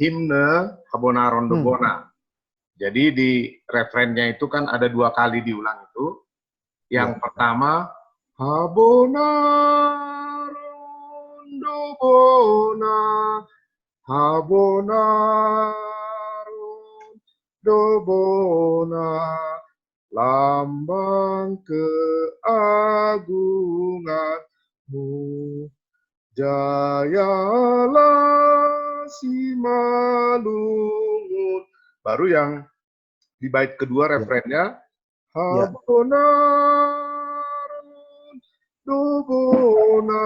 himne Habona Rondobona. Jadi di referennya itu kan ada 2 kali diulang itu. Yang pertama, Habona Rondobona, Habona Rondobona, lambang keagunganmu, jayalah Simalungun. Baru yang di bait kedua refrennya, Habona Rondobona,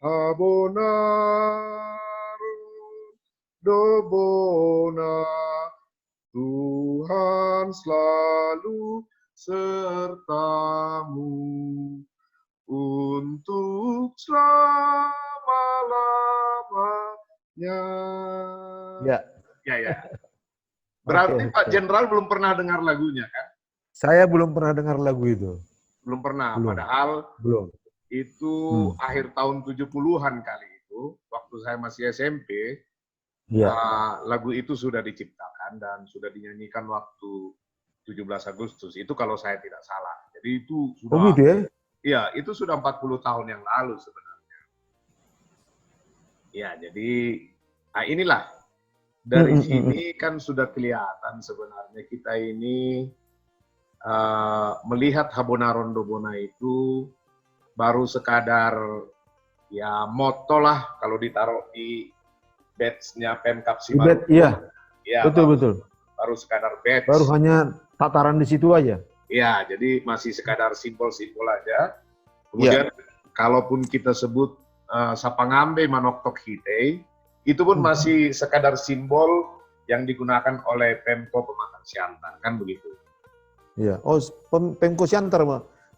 Habona Rondobona, Tuhan selalu sertamu untuk selama-lamanya. Ya. Berarti Pak Jenderal belum pernah dengar lagunya kan? Saya belum pernah dengar lagu itu. Belum pernah, belum. Padahal itu akhir tahun 70-an kali itu, waktu saya masih SMP, lagu itu sudah diciptakan dan sudah dinyanyikan waktu 17 Agustus. Itu kalau saya tidak salah. Jadi itu sudah... Oh gitu ya? Iya, itu sudah 40 tahun yang lalu sebenarnya. Ya, jadi inilah. Dari sini kan sudah kelihatan sebenarnya kita ini melihat Habona Rondobona itu baru sekadar ya moto lah kalau ditaruh di badge-nya Pemkab Simalungun. Iya, ya, betul. Baru sekadar badge. Baru hanya tataran di situ aja. Ya, jadi masih sekadar simbol-simbol aja. Kemudian kalaupun kita sebut Sapangambe Manoktok Hite, itu pun masih sekadar simbol yang digunakan oleh Pemko Pematang Siantar, kan begitu? Iya. Oh, Pemko Siantar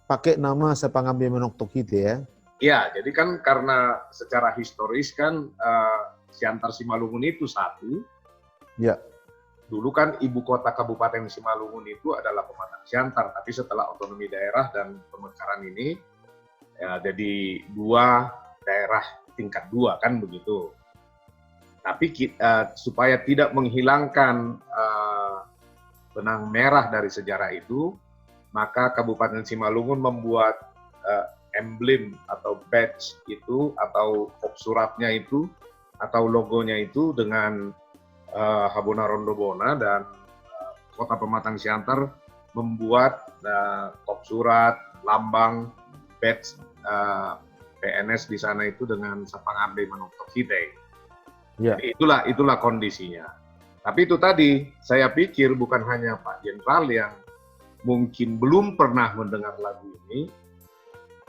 pakai nama Sapangambe Manoktok Hite ya? Iya, jadi kan karena secara historis kan Siantar Simalungun itu satu. Iya. Dulu kan ibu kota Kabupaten Simalungun itu adalah Pematang Siantar, tapi setelah otonomi daerah dan pemekaran ini ya, jadi 2 daerah tingkat 2 kan begitu. Tapi supaya tidak menghilangkan benang merah dari sejarah itu, maka Kabupaten Simalungun membuat emblem atau badge itu, atau kop suratnya itu, atau logonya itu dengan Habona Rondobona, dan Kota Pematang Siantar membuat kop surat, lambang, badge PNS di sana itu dengan Sapangambe Manoktok Hite. Ya. Itulah kondisinya. Tapi itu tadi, saya pikir bukan hanya Pak Jenderal yang mungkin belum pernah mendengar lagu ini,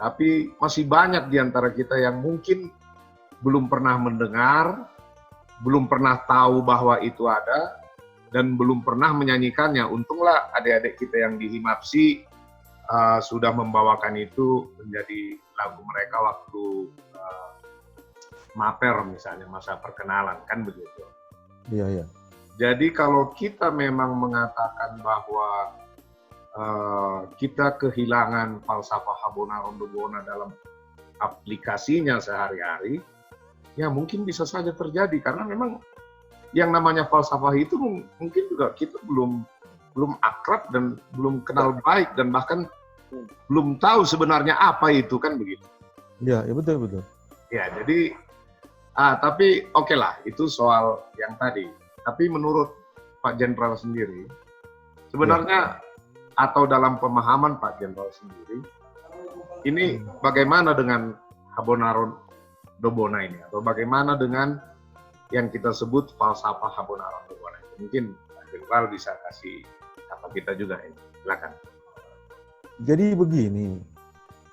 tapi masih banyak di antara kita yang mungkin belum pernah mendengar, belum pernah tahu bahwa itu ada, dan belum pernah menyanyikannya. Untunglah adik-adik kita yang di Himapsi sudah membawakan itu menjadi lagu mereka waktu maper misalnya, masa perkenalan, kan begitu. Iya. Jadi kalau kita memang mengatakan bahwa kita kehilangan falsafah Habona Rondobona dalam aplikasinya sehari-hari, ya mungkin bisa saja terjadi, karena memang yang namanya falsafah itu mungkin juga kita belum akrab dan belum kenal baik, dan bahkan belum tahu sebenarnya apa itu, kan begitu. Iya, betul. Ya, jadi tapi oke lah, itu soal yang tadi. Tapi menurut Pak Jenderal sendiri, sebenarnya atau dalam pemahaman Pak Jenderal sendiri, ini bagaimana dengan Habona Rondobona ini, atau bagaimana dengan yang kita sebut falsafah Habona Rondobona ini? Mungkin Pak Jenderal bisa kasih apa kita juga ini. Silakan. Jadi begini,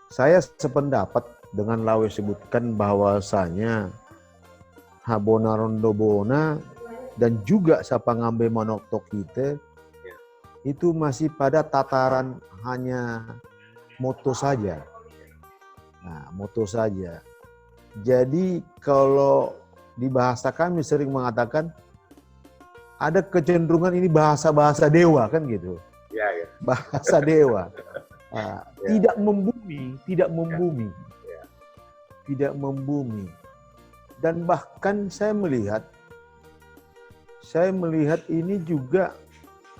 saya sependapat dengan Lawe sebutkan bahwasanya Habona Rondobona dan juga Sapangambe Manoktok Hite itu masih pada tataran hanya moto saja. Nah, moto saja. Jadi kalau di bahasa kami sering mengatakan ada kecenderungan ini bahasa-bahasa dewa, kan gitu. Ya. Bahasa dewa. Nah, tidak membumi. Tidak membumi. Dan bahkan saya melihat saya melihat ini juga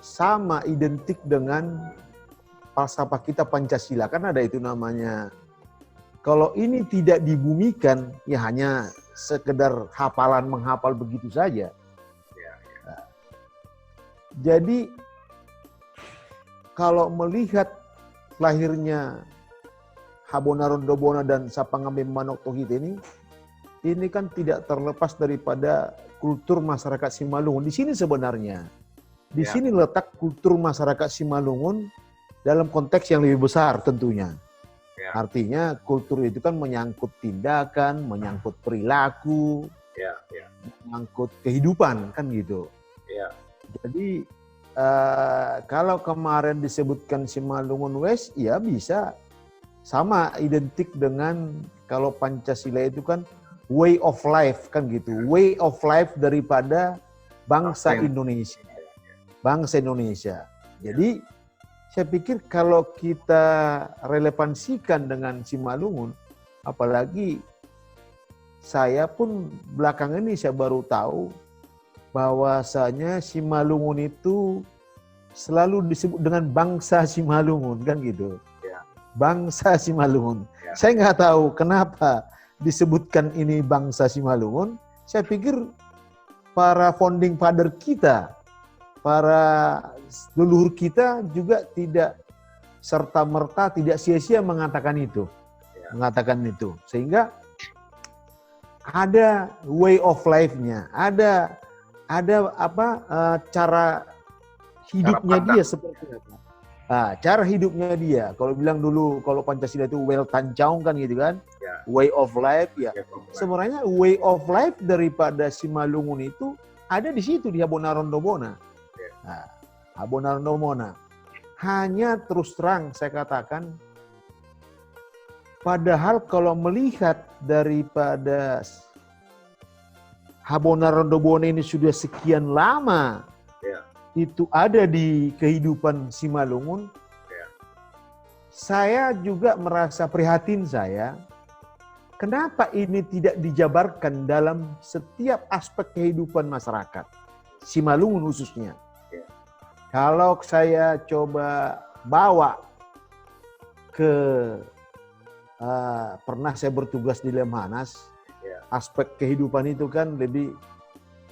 sama identik dengan falsafah kita Pancasila. Kan ada itu namanya. Kalau ini tidak dibumikan, ya hanya sekedar hafalan menghafal begitu saja. Nah, jadi kalau melihat lahirnya Habonaron Dobona dan Sapangambe Manuk Tohit ini kan tidak terlepas daripada kultur masyarakat Simalungun. Di sini sebenarnya, di sini letak kultur masyarakat Simalungun dalam konteks yang lebih besar tentunya. Artinya kultur itu kan menyangkut tindakan, menyangkut perilaku, menyangkut kehidupan kan gitu. Jadi kalau kemarin disebutkan Simalungun West, ya bisa sama identik dengan kalau Pancasila itu kan way of life kan gitu. Way of life daripada bangsa Indonesia. Bangsa Indonesia. Jadi saya pikir kalau kita relevansikan dengan Simalungun, apalagi saya pun belakangan ini saya baru tahu bahwasanya Simalungun itu selalu disebut dengan bangsa Simalungun kan gitu. Bangsa Simalungun. Saya nggak tahu kenapa disebutkan ini bangsa Simalungun. Saya pikir para founding father kita, para leluhur kita juga tidak serta-merta, tidak sia-sia mengatakan itu. Mengatakan itu. Sehingga ada way of life-nya, ada cara hidupnya dia seperti apa. Nah, cara hidupnya dia. Kalau bilang dulu kalau Pancasila itu well tancaung kan gitu kan. Way of life ya. Sebenarnya way of life daripada Simalungun itu ada di situ di Habonaron Dobona. Nah, Habonaron Dobona. Hanya terus terang saya katakan, padahal kalau melihat daripada Habonaron Dobona ini sudah sekian lama itu ada di kehidupan Simalungun, saya juga merasa prihatin kenapa ini tidak dijabarkan dalam setiap aspek kehidupan masyarakat, Simalungun khususnya. Kalau saya coba bawa ke, pernah saya bertugas di Lemhanas, aspek kehidupan itu kan lebih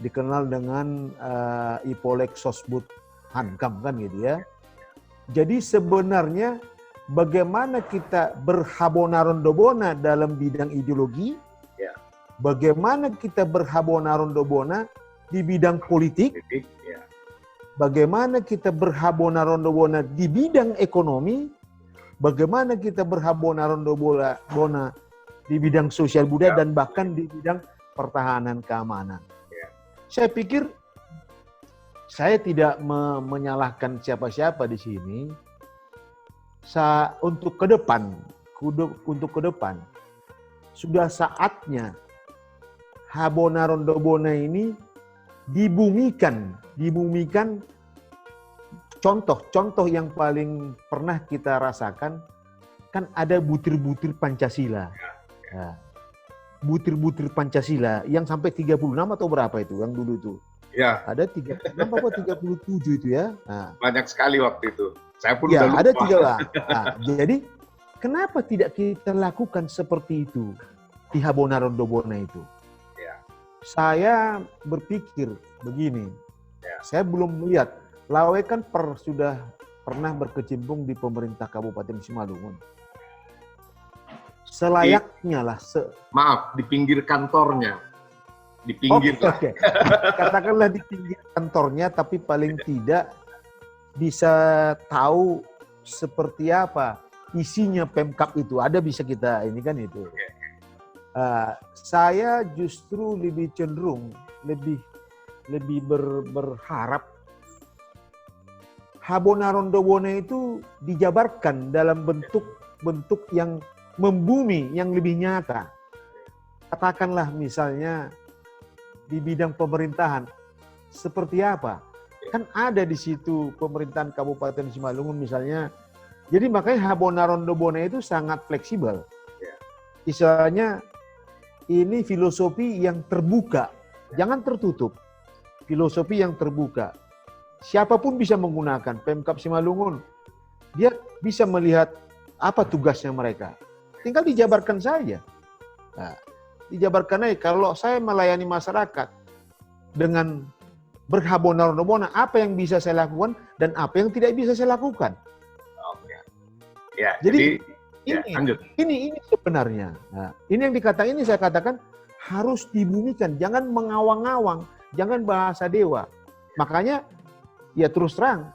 dikenal dengan Ipolek Sosbud Hankam kan gitu ya. Jadi sebenarnya bagaimana kita berhabonaron dobona dalam bidang ideologi, bagaimana kita berhabonaron dobona di bidang politik, bagaimana kita berhabonaron dobona di bidang ekonomi, bagaimana kita berhabonaron dobona di bidang sosial budaya dan bahkan di bidang pertahanan keamanan. Saya pikir saya tidak menyalahkan siapa-siapa di sini. Untuk ke depan sudah saatnya Habonaron Dobona ini dibumikan. Contoh yang paling pernah kita rasakan kan ada butir-butir Pancasila. Nah, butir-butir Pancasila yang sampai 36 atau berapa itu yang dulu itu? Ya. Ada 36 atau 37 itu ya. Nah, banyak sekali waktu itu. Saya pun ya, udah lupa. ada 3 lah. Nah, jadi kenapa tidak kita lakukan seperti itu di Habonaron Dobona itu? Ya. Saya berpikir begini. Saya belum melihat. Lawe kan sudah pernah berkecimpung di pemerintah Kabupaten Simalungun. Selayaknya lah. Maaf, di pinggir kantornya. Di pinggir. Oke. Katakanlah di pinggir kantornya, tapi paling tidak bisa tahu seperti apa isinya Pemkap itu. Ada bisa kita ini kan itu. Saya justru lebih cenderung, lebih berharap Habonaron Dobona itu dijabarkan dalam bentuk yang membumi, yang lebih nyata. Katakanlah misalnya di bidang pemerintahan seperti apa? Kan ada di situ pemerintahan Kabupaten Simalungun misalnya. Jadi makanya Habonaron Dobona itu sangat fleksibel. Istilahnya ini filosofi yang terbuka, jangan tertutup. filosofi yang terbuka. Siapapun bisa menggunakan Pemkab Simalungun. Dia bisa melihat apa tugasnya mereka. Tinggal dijabarkan saja. Nah, dijabarkan aja. Kalau saya melayani masyarakat dengan berhabona-habona, apa yang bisa saya lakukan dan apa yang tidak bisa saya lakukan. Oke. Ya, Jadi ya, lanjut. ini sebenarnya. Nah, ini yang ini saya katakan harus dibumikan, jangan mengawang-awang, jangan bahasa dewa. Makanya ya terus terang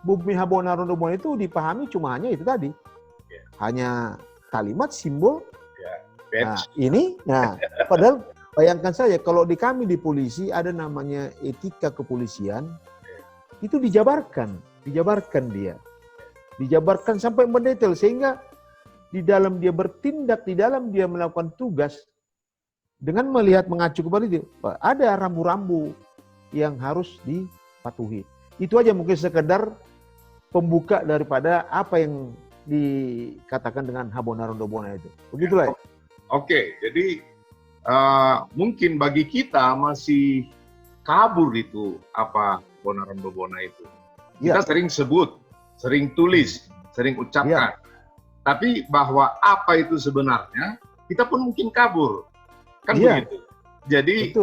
bumi habona-habona itu dipahami cuma hanya itu tadi. Hanya kalimat, simbol. Nah, ini, padahal bayangkan saja kalau di kami di polisi ada namanya etika kepolisian, itu dijabarkan dia. Dijabarkan sampai mendetail sehingga di dalam dia bertindak, di dalam dia melakukan tugas, dengan melihat mengacu kepada itu, ada rambu-rambu yang harus dipatuhi. Itu aja mungkin sekedar pembuka daripada apa yang dikatakan dengan habona-habona itu. Begitulah. Oke, jadi mungkin bagi kita masih kabur itu apa habona itu. Kita sering sebut, sering tulis, sering ucapkan. Tapi bahwa apa itu sebenarnya, kita pun mungkin kabur. Kan begitu. Jadi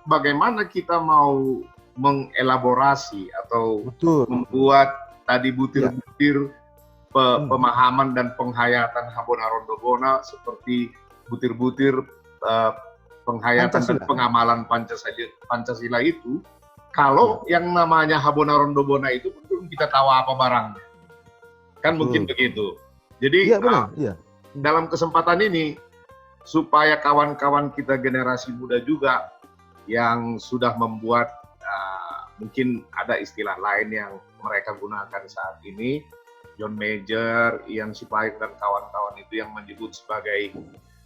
bagaimana kita mau mengelaborasi atau membuat tadi butir-butir pemahaman dan penghayatan habona seperti butir-butir penghayatan dan pengamalan Pancasila itu, kalau yang namanya habona itu belum kita tahu apa barangnya, kan mungkin begitu. Jadi dalam kesempatan ini supaya kawan-kawan kita generasi muda juga yang sudah membuat mungkin ada istilah lain yang mereka gunakan saat ini, John Major, Ian Sipaik dan kawan-kawan itu yang menyebut sebagai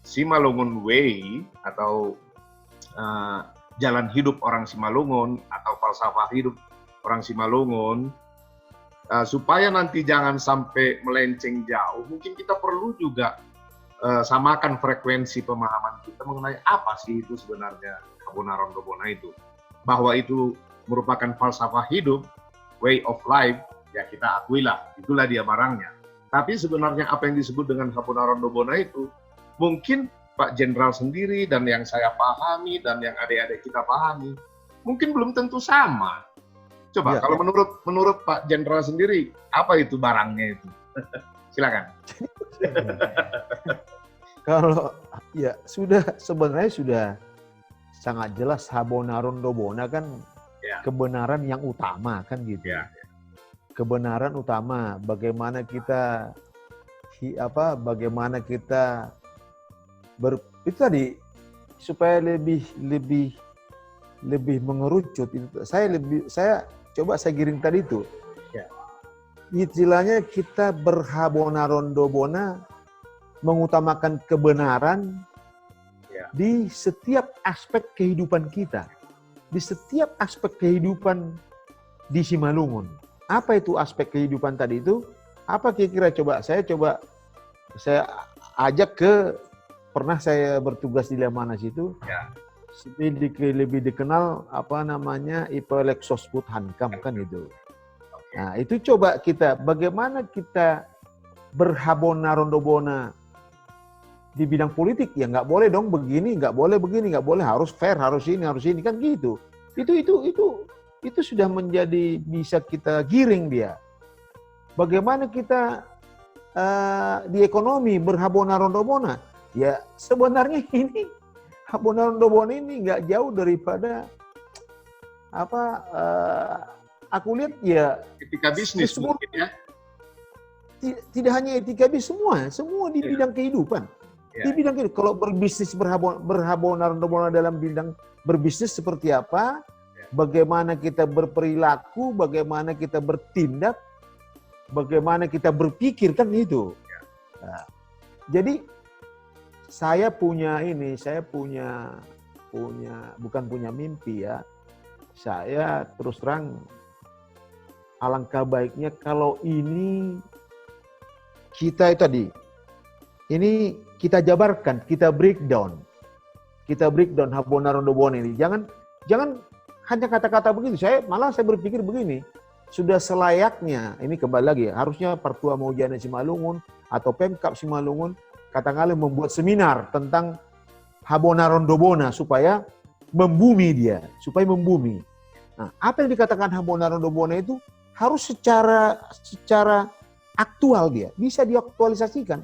Simalungun Way atau jalan hidup orang Simalungun atau falsafah hidup orang Simalungun, supaya nanti jangan sampai melenceng jauh, mungkin kita perlu juga samakan frekuensi pemahaman kita mengenai apa sih itu sebenarnya habona itu. Bahwa itu merupakan falsafah hidup, way of life, ya kita akuilah, itulah dia barangnya. Tapi sebenarnya apa yang disebut dengan habona itu, mungkin Pak Jenderal sendiri dan yang saya pahami dan yang adik-adik kita pahami, mungkin belum tentu sama. Coba kalau menurut Pak Jenderal sendiri, apa itu barangnya itu? Silakan. Kalau sebenarnya sudah sangat jelas habona kan kebenaran yang utama kan gitu. Kebenaran utama, bagaimana kita itu tadi supaya lebih mengerucut itu. Saya coba saya giring tadi itu. Istilahnya kita berhabona mengutamakan kebenaran di setiap aspek kehidupan kita. Di setiap aspek kehidupan di Simalungun. Apa itu aspek kehidupan tadi itu? Apa kira-kira saya ajak pernah saya bertugas di Lemanas itu. Lebih dikenal Ipelexosput Hankam kan itu. Nah, itu coba kita bagaimana kita berhabona di bidang politik, ya nggak boleh dong begini, nggak boleh begini, nggak boleh, harus fair, harus ini kan gitu. Itu sudah menjadi bisa kita giring dia. Bagaimana kita di ekonomi berhabona, ya sebenarnya ini habona ini nggak jauh daripada aku lihat ya etika bisnis mungkin ya. Tidak hanya etika bisnis, semua di bidang kehidupan. Di bidang kehidupan, kalau berbisnis berhabona dalam bidang berbisnis seperti apa, bagaimana kita berperilaku, bagaimana kita bertindak, bagaimana kita berpikir kan itu. Nah, jadi saya punya bukan punya mimpi ya. Saya terus terang alangkah baiknya kalau ini kita ini kita jabarkan, kita breakdown habona ini. Jangan hanya kata-kata begitu. Saya berpikir begini, sudah selayaknya, ini kembali lagi ya, harusnya Pertua Maujana Simalungun atau Pemkab Simalungun katakanlah membuat seminar tentang Habona Rondobona supaya membumi dia, supaya membumi. Nah, apa yang dikatakan Habona Rondobona itu harus secara aktual dia, bisa diaktualisasikan,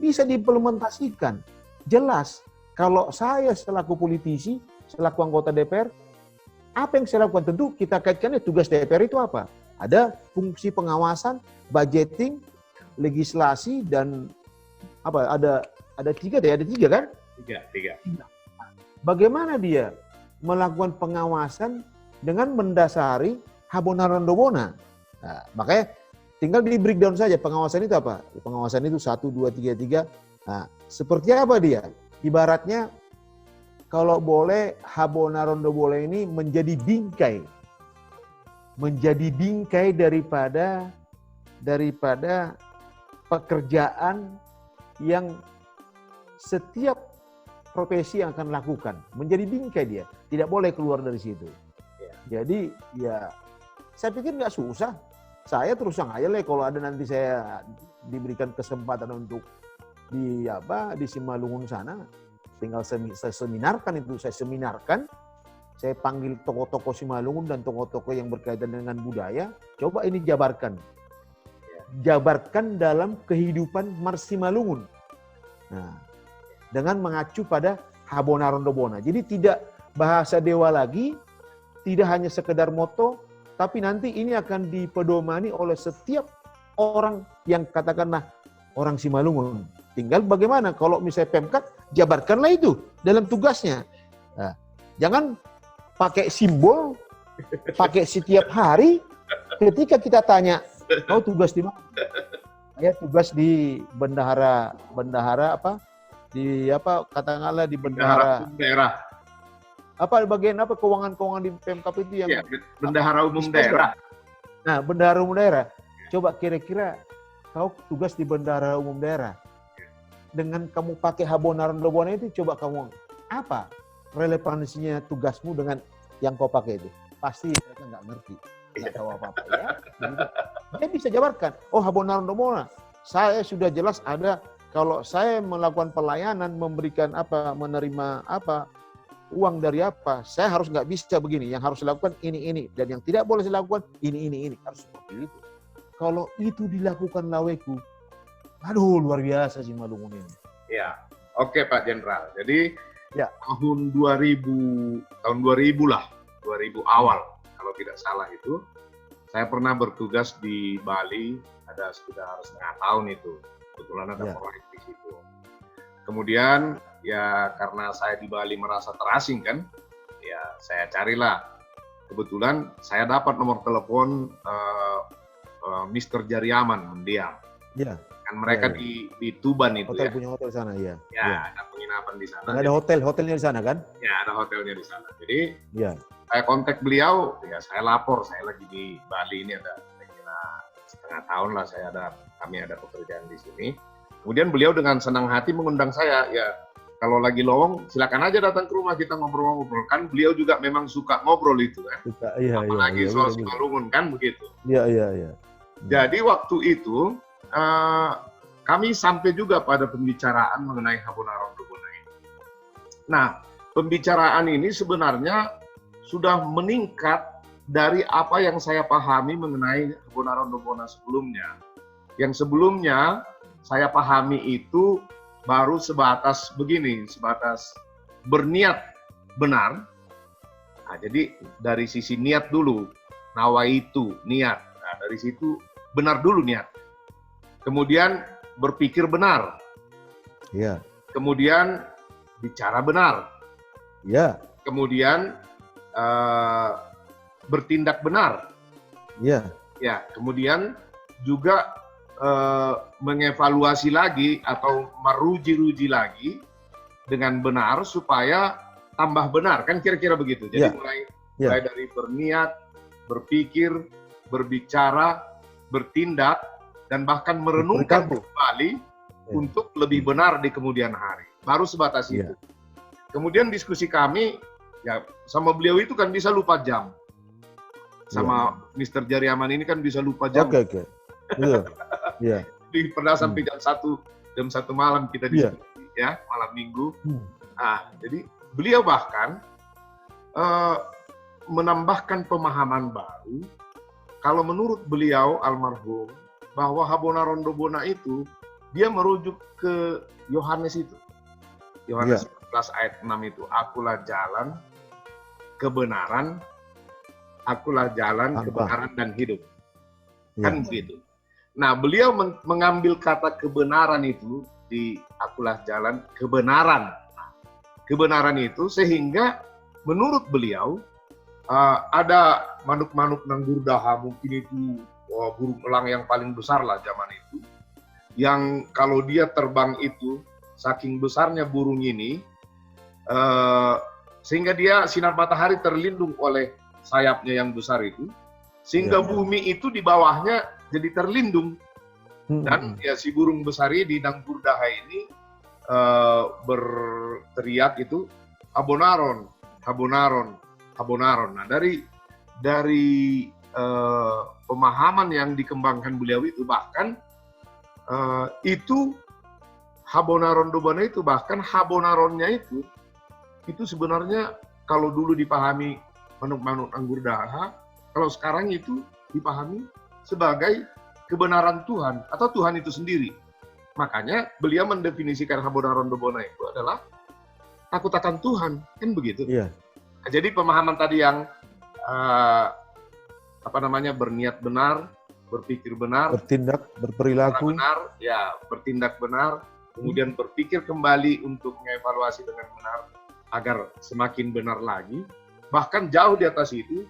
bisa diimplementasikan. Jelas, kalau saya selaku politisi, selaku anggota DPR, apa yang saya lakukan? Tentu kita kaitkannya tugas DPR itu apa? Ada fungsi pengawasan, budgeting, legislasi, dan apa? Ada tiga kan? Tiga. Bagaimana dia melakukan pengawasan dengan mendasari Habona Rondobona? Nah, makanya tinggal di breakdown saja pengawasan itu apa? Pengawasan itu 1, 2, 3, 3. Nah, seperti apa dia? Ibaratnya kalau boleh Habona Rondobona ini menjadi bingkai daripada pekerjaan yang setiap profesi yang akan lakukan, menjadi bingkai dia, tidak boleh keluar dari situ. Jadi ya saya pikir nggak susah. Saya terus terang aja kalau ada nanti saya diberikan kesempatan untuk di Simalungun sana, tinggal saya seminarkan, saya panggil tokoh-tokoh Simalungun dan tokoh-tokoh yang berkaitan dengan budaya, coba ini jabarkan dalam kehidupan Mars Simalungun. Nah, dengan mengacu pada Habona Rondobona. Jadi tidak bahasa dewa lagi, tidak hanya sekedar moto, tapi nanti ini akan dipedomani oleh setiap orang yang katakanlah orang Simalungun. Tinggal bagaimana kalau misalnya Pemkab, jabarkanlah itu dalam tugasnya. Nah, jangan pakai simbol, pakai setiap hari. Ketika kita tanya, kau tugas di mana? Saya tugas di bendahara apa? Katakanlah di bendahara daerah. Apa bagian apa keuangan di Pemkab itu yang bendahara umum daerah. Nah, bendahara umum daerah. Coba kira-kira kau tugas di bendahara umum daerah. Dengan kamu pakai Habona Rondobona itu, coba kamu apa relevansinya tugasmu dengan yang kau pakai itu? Pasti mereka nggak ngerti, nggak tahu apa-apa ya. Dia bisa jabarkan, oh Habona Rondobona, saya sudah jelas ada kalau saya melakukan pelayanan, memberikan apa, menerima apa, uang dari apa, saya harus nggak bisa begini, yang harus dilakukan ini, dan yang tidak boleh dilakukan ini, harus seperti itu. Kalau itu dilakukan Laweku, aduh luar biasa sih Simalungun ini. Ya, oke Pak Jenderal. Jadi ya. tahun 2000 lah, 2000 awal kalau tidak salah itu, saya pernah bertugas di Bali, ada sekitar setengah tahun itu. Kebetulan ada proyek di situ. Kemudian ya karena saya di Bali merasa terasing kan, ya saya carilah. Kebetulan saya dapat nomor telepon Mr. Jariaman mendiam. Ya. Kan mereka di Tuban itu hotel, punya hotel sana ya. Ya, ada penginapan di sana. Ada hotelnya di sana kan? Ya, ada hotelnya di sana. Jadi ya. Saya kontak beliau, ya saya lapor, saya lagi di Bali ini ada kira setengah tahun lah kami ada pekerjaan di sini. Kemudian beliau dengan senang hati mengundang saya, ya kalau lagi lowong silakan aja datang ke rumah kita ngobrol-ngobrol. Kan beliau juga memang suka ngobrol itu kan. Apalagi soal Simalungun kan begitu. Iya. Jadi waktu itu kami sampai juga pada pembicaraan mengenai Habona Rondobona ini. Nah, pembicaraan ini sebenarnya sudah meningkat dari apa yang saya pahami mengenai Habona Rondobona sebelumnya. Yang sebelumnya saya pahami itu baru sebatas begini, sebatas berniat benar. Nah, jadi dari sisi niat dulu, nawaitu, niat. Nah, dari situ benar dulu niat. Kemudian berpikir benar. Iya. Kemudian bicara benar. Iya. Kemudian bertindak benar. Iya. Ya, kemudian juga mengevaluasi lagi atau meruji-ruji lagi dengan benar supaya tambah benar. Kan kira-kira begitu. Jadi mulai dari berniat, berpikir, berbicara, bertindak, dan bahkan merenungkan kembali untuk lebih benar di kemudian hari. Baru sebatas itu. Kemudian diskusi kami Ya, sama beliau itu kan bisa lupa jam. Sama Mr. Jariaman ini kan bisa lupa jam. Oke. Iya. Iya. Jadi pernah sampai jam 1 malam kita diskusi, ya, malam minggu. Jadi beliau bahkan menambahkan pemahaman baru. Kalau menurut beliau almarhum, bahwa Habona Rondobona itu dia merujuk ke Yohanes itu. Yohanes 14 ayat 6 itu, akulah jalan, kebenaran, akulah jalan, kebenaran dan hidup. Kan begitu. Nah, beliau mengambil kata kebenaran itu di akulah jalan, kebenaran. Nah, kebenaran itu sehingga menurut beliau ada manuk-manuk nanggurdaha, mungkin itu burung elang yang paling besar lah zaman itu, yang kalau dia terbang itu saking besarnya burung ini, sehingga dia sinar matahari terlindung oleh sayapnya yang besar itu, sehingga bumi itu di bawahnya jadi terlindung. Dan ya si burung besar ini, nanggurdaha ini berteriak itu Habonaron, Habonaron, Habonaron. Nah, dari pemahaman yang dikembangkan beliau itu, bahkan itu Habona Rondobona itu, bahkan Habonaronnya itu sebenarnya kalau dulu dipahami manuk-manuk nanggurdaha, kalau sekarang itu dipahami sebagai kebenaran Tuhan atau Tuhan itu sendiri. Makanya beliau mendefinisikan Habona Rondobona itu adalah takut akan Tuhan, kan begitu. Iya. Jadi pemahaman tadi yang berniat benar, berpikir benar, bertindak, berperilaku benar, ya bertindak benar, kemudian berpikir kembali untuk mengevaluasi dengan benar agar semakin benar lagi. Bahkan jauh di atas itu,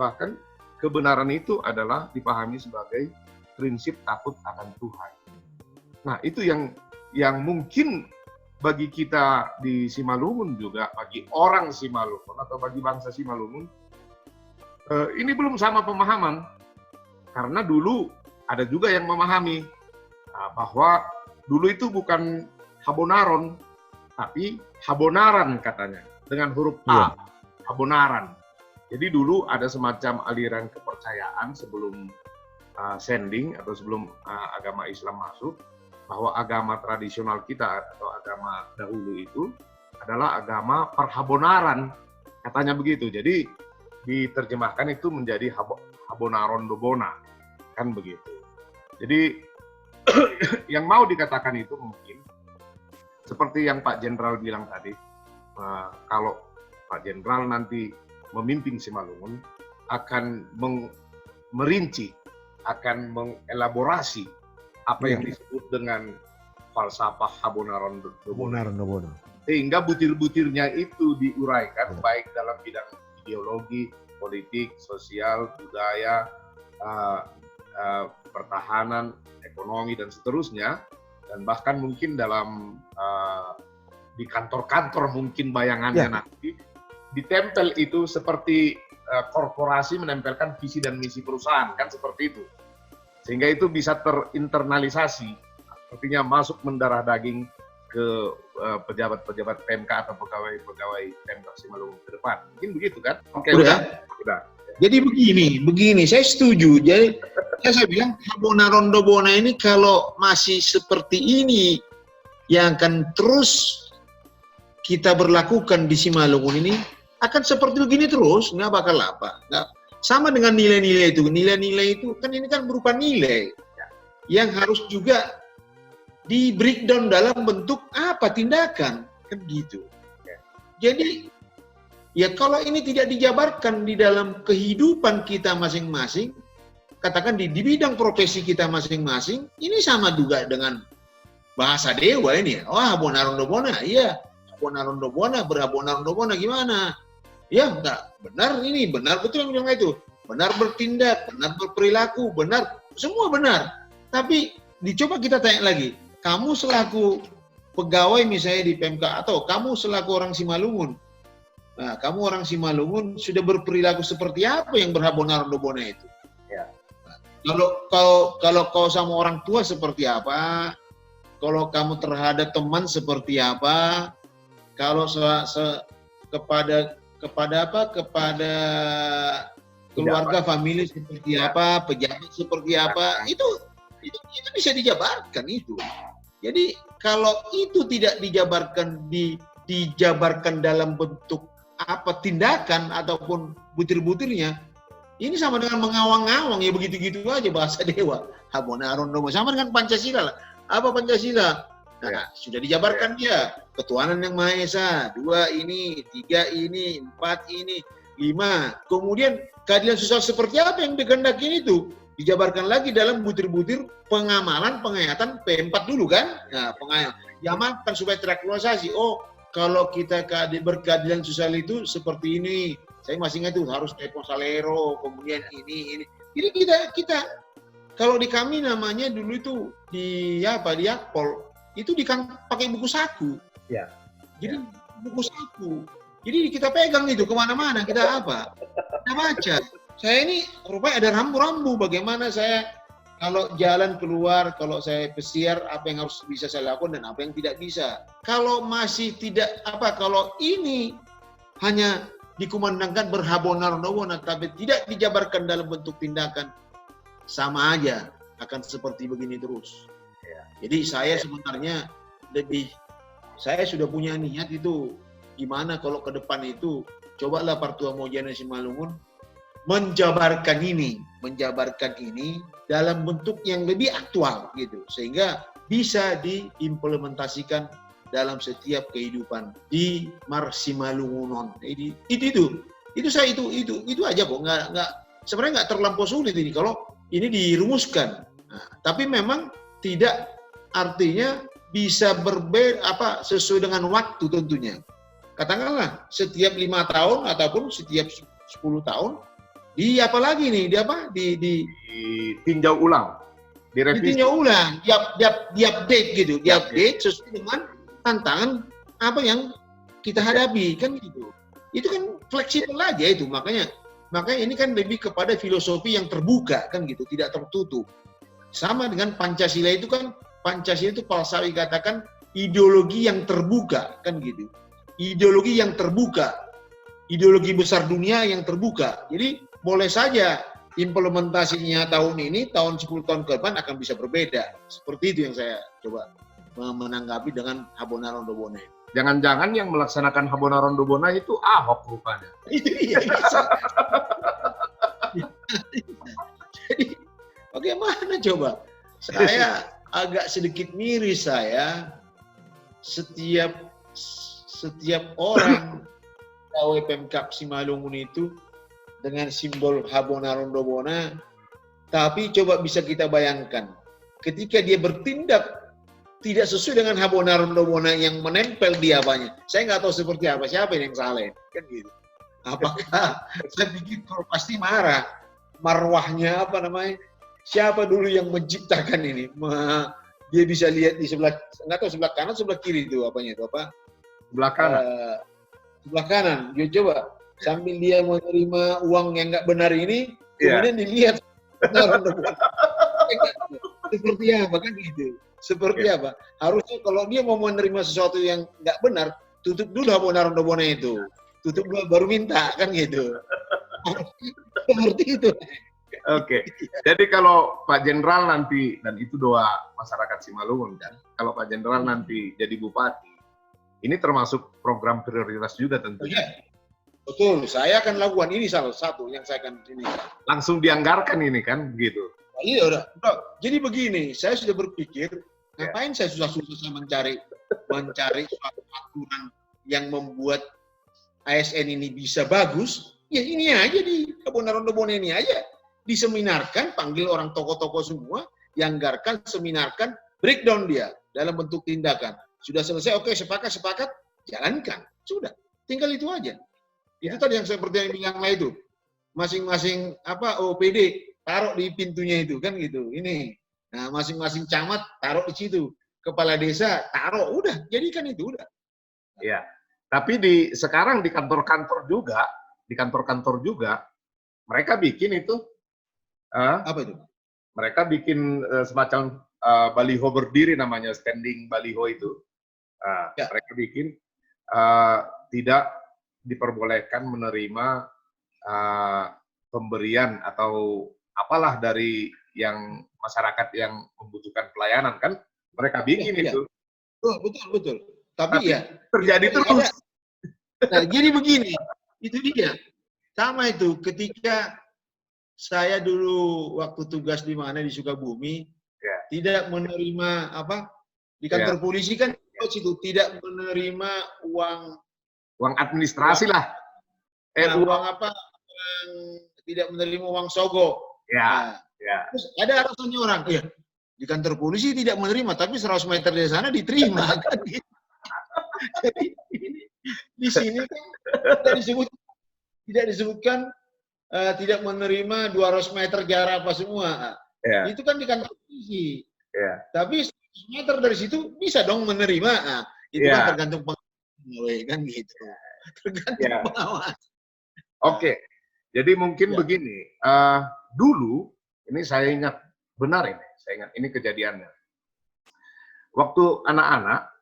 bahkan kebenaran itu adalah dipahami sebagai prinsip takut akan Tuhan. Nah, itu yang mungkin bagi kita di Simalungun juga, bagi orang Simalungun atau bagi bangsa Simalungun, ini belum sama pemahaman. Karena dulu ada juga yang memahami bahwa dulu itu bukan Habonaron, tapi Habonaran katanya, dengan huruf A, Habonaran. Jadi dulu ada semacam aliran kepercayaan sebelum sending atau sebelum agama Islam masuk, bahwa agama tradisional kita atau agama dahulu itu adalah agama perhabonaran, katanya begitu. Jadi diterjemahkan itu menjadi Habona Rondobona, kan begitu. Jadi yang mau dikatakan itu mungkin seperti yang Pak Jenderal bilang tadi, kalau Pak Jenderal nanti memimpin Simalungun akan merinci, akan mengelaborasi apa yang disebut dengan falsafah Habona Rondobona. Sehingga butir-butirnya itu diuraikan baik dalam bidang ideologi, politik, sosial, budaya, pertahanan, ekonomi, dan seterusnya. Dan bahkan mungkin dalam di kantor-kantor mungkin bayangannya nanti ditempel itu seperti korporasi menempelkan visi dan misi perusahaan, kan seperti itu. Sehingga itu bisa terinternalisasi, artinya masuk mendarah daging ke pejabat-pejabat PMK atau pegawai-pegawai PMK Simalungun ke depan. Mungkin begitu kan? Oke, udah. Jadi begini, saya setuju. Jadi saya bilang Habona Rondobona ini kalau masih seperti ini yang akan terus kita berlakukan di Simalungun ini akan seperti begini terus, nggak bakal apa. Nggak. Sama dengan nilai-nilai itu. Nilai-nilai itu kan ini kan berupa nilai yang harus juga di breakdown dalam bentuk apa tindakan, kan gitu. Jadi ya kalau ini tidak dijabarkan di dalam kehidupan kita masing-masing, katakan di bidang profesi kita masing-masing, ini sama juga dengan bahasa dewa ini. Oh, Habona Rondobona, iya. Habona Rondobona, berhabona Rondobona gimana? Ya, enggak. Benar ini, benar betul yang bilang itu. Benar bertindak, benar berperilaku, benar. Semua benar. Tapi dicoba kita tanya lagi. Kamu selaku pegawai misalnya di PMK atau kamu selaku orang Simalungun. Nah, kamu orang Simalungun sudah berperilaku seperti apa yang berhabona Rondobona itu? Ya. Nah, kalau kau sama orang tua seperti apa? Kalau kamu terhadap teman seperti apa? Kalau kepada apa? Kepada keluarga, famili seperti apa, pejabat seperti apa, itu bisa dijabarkan itu. Jadi kalau itu tidak dijabarkan dalam bentuk apa tindakan ataupun butir-butirnya, ini sama dengan mengawang-awang ya, begitu-gitu aja bahasa dewa. Habonaron sama dengan Pancasila lah. Apa Pancasila? Nah, sudah dijabarkan dia. Ketuhanan yang Maha Esa, 2 ini, 3 ini, 4 ini, 5. Kemudian keadilan sosial seperti apa yang dikehendaki itu? Dijabarkan lagi dalam butir-butir pengamalan, penghayatan P4 dulu kan? Nah, diamalkan supaya teraktualisasi. Oh, kalau kita berkeadilan sosial itu seperti ini. Saya masih ingat tuh harus telepon salero, kemudian ini. Jadi kita kalau di kami namanya dulu itu di Akpol itu pakai buku saku. Ya. Jadi buku saku. Jadi kita pegang itu kemana-mana kita baca. Saya ini rupanya ada rambu-rambu bagaimana saya kalau jalan keluar, kalau saya pesiar apa yang harus bisa saya lakukan dan apa yang tidak bisa. Kalau masih tidak kalau ini hanya dikumandangkan berhabonar-habonar tapi tidak dijabarkan dalam bentuk tindakan, sama aja akan seperti begini terus. Jadi saya sebenarnya saya sudah punya niat itu gimana kalau ke depan itu cobalah Partua Mojana Simalungun menjabarkan ini dalam bentuk yang lebih aktual gitu sehingga bisa diimplementasikan dalam setiap kehidupan di Marsimalungunon. Jadi itu aja kok nggak sebenarnya nggak terlampau sulit ini kalau ini dirumuskan. Nah, tapi memang tidak artinya bisa sesuai dengan waktu tentunya. Katakanlah setiap 5 tahun ataupun setiap 10 tahun ditinjau ulang, direvisi. Ditinjau ulang, diupdate gitu, diupdate sesuai dengan tantangan apa yang kita hadapi kan gitu. Itu kan fleksibel aja itu, makanya ini kan lebih kepada filosofi yang terbuka kan gitu, tidak tertutup. Sama dengan Pancasila itu kan, Pancasila itu Palsawi katakan ideologi yang terbuka kan gitu. Ideologi yang terbuka, ideologi besar dunia yang terbuka. Jadi boleh saja implementasinya tahun ini, tahun 10 tahun ke depan akan bisa berbeda. Seperti itu yang saya coba menanggapi dengan Habonaron Dobona. Jangan-jangan yang melaksanakan Habonaron Dobona itu Ahok rupanya. Itu dia bisa. Jadi bagaimana coba? Saya agak sedikit miris setiap orang pegawai Pemkab Simalungun itu dengan simbol Habonaron Dobona, tapi coba bisa kita bayangkan ketika dia bertindak tidak sesuai dengan Habonaron Dobona yang menempel di apanya. Saya nggak tahu seperti apa, siapa yang salah kan gitu. Apakah saya pikir pasti marah, marwahnya siapa dulu yang menciptakan ini? Dia bisa lihat di sebelah, nggak tahu sebelah kanan, sebelah kiri itu Sebelah kanan. Sebelah kanan. Dia coba sambil dia menerima uang yang nggak benar ini, kemudian dilihat seperti apa kan gitu. Seperti apa? Harusnya kalau dia mau menerima sesuatu yang nggak benar, tutup dulu Habonaron Dobona itu. Tutup dulu baru minta kan gitu. Seperti itu. Oke, jadi kalau Pak Jenderal nanti, dan itu doa masyarakat Simalungun kan, kalau Pak Jenderal nanti jadi bupati, ini termasuk program prioritas juga tentunya. Betul, saya akan lakukan ini salah satu yang saya akan ini. Langsung dianggarkan ini kan, begitu. Iya udah. Jadi begini, saya sudah berpikir, ngapain saya susah-susah mencari suatu aturan yang membuat ASN ini bisa bagus? Ya ini aja di Habonaron Dobona ini aja. Diseminarkan, panggil orang tokoh-tokoh semua, dianggarkan, seminarkan, breakdown dia dalam bentuk tindakan. Sudah selesai, oke, sepakat, jalankan. Sudah, tinggal itu aja. Itu tadi yang seperti yang bilang lah itu. Masing-masing OPD taruh di pintunya itu kan gitu. Ini. Nah, masing-masing camat taruh di situ. Kepala desa taruh, udah, jadikan itu udah. Iya. Tapi sekarang di kantor-kantor juga mereka bikin itu apa itu? Mereka bikin semacam baliho berdiri namanya, standing baliho itu. Mereka bikin tidak diperbolehkan menerima pemberian atau apalah dari yang masyarakat yang membutuhkan pelayanan kan mereka bikin Iya. itu. Betul. Tapi ya terjadi terus. Nah, jadi begini, itu dia. Sama itu ketika saya dulu waktu tugas di mana di Sukabumi, tidak menerima apa di kantor polisi kan itu tidak menerima uang administrasi lah. Uang apa? Tidak menerima uang sogo. Terus ada alasannya orang, ya di kantor polisi tidak menerima, tapi 100 meter dari sana diterima kan gitu. Jadi di sini kan tidak disebutkan tidak menerima 200 meter jarak apa semua. Itu kan di kantor polisi. Tapi 100 meter dari situ bisa dong menerima. Itu kan tergantung pegawai kan gitu. Tergantung pengawas. Oke. Jadi mungkin begini. Dulu ini saya ingat benar ini. Saya ingat ini kejadiannya. Waktu anak-anak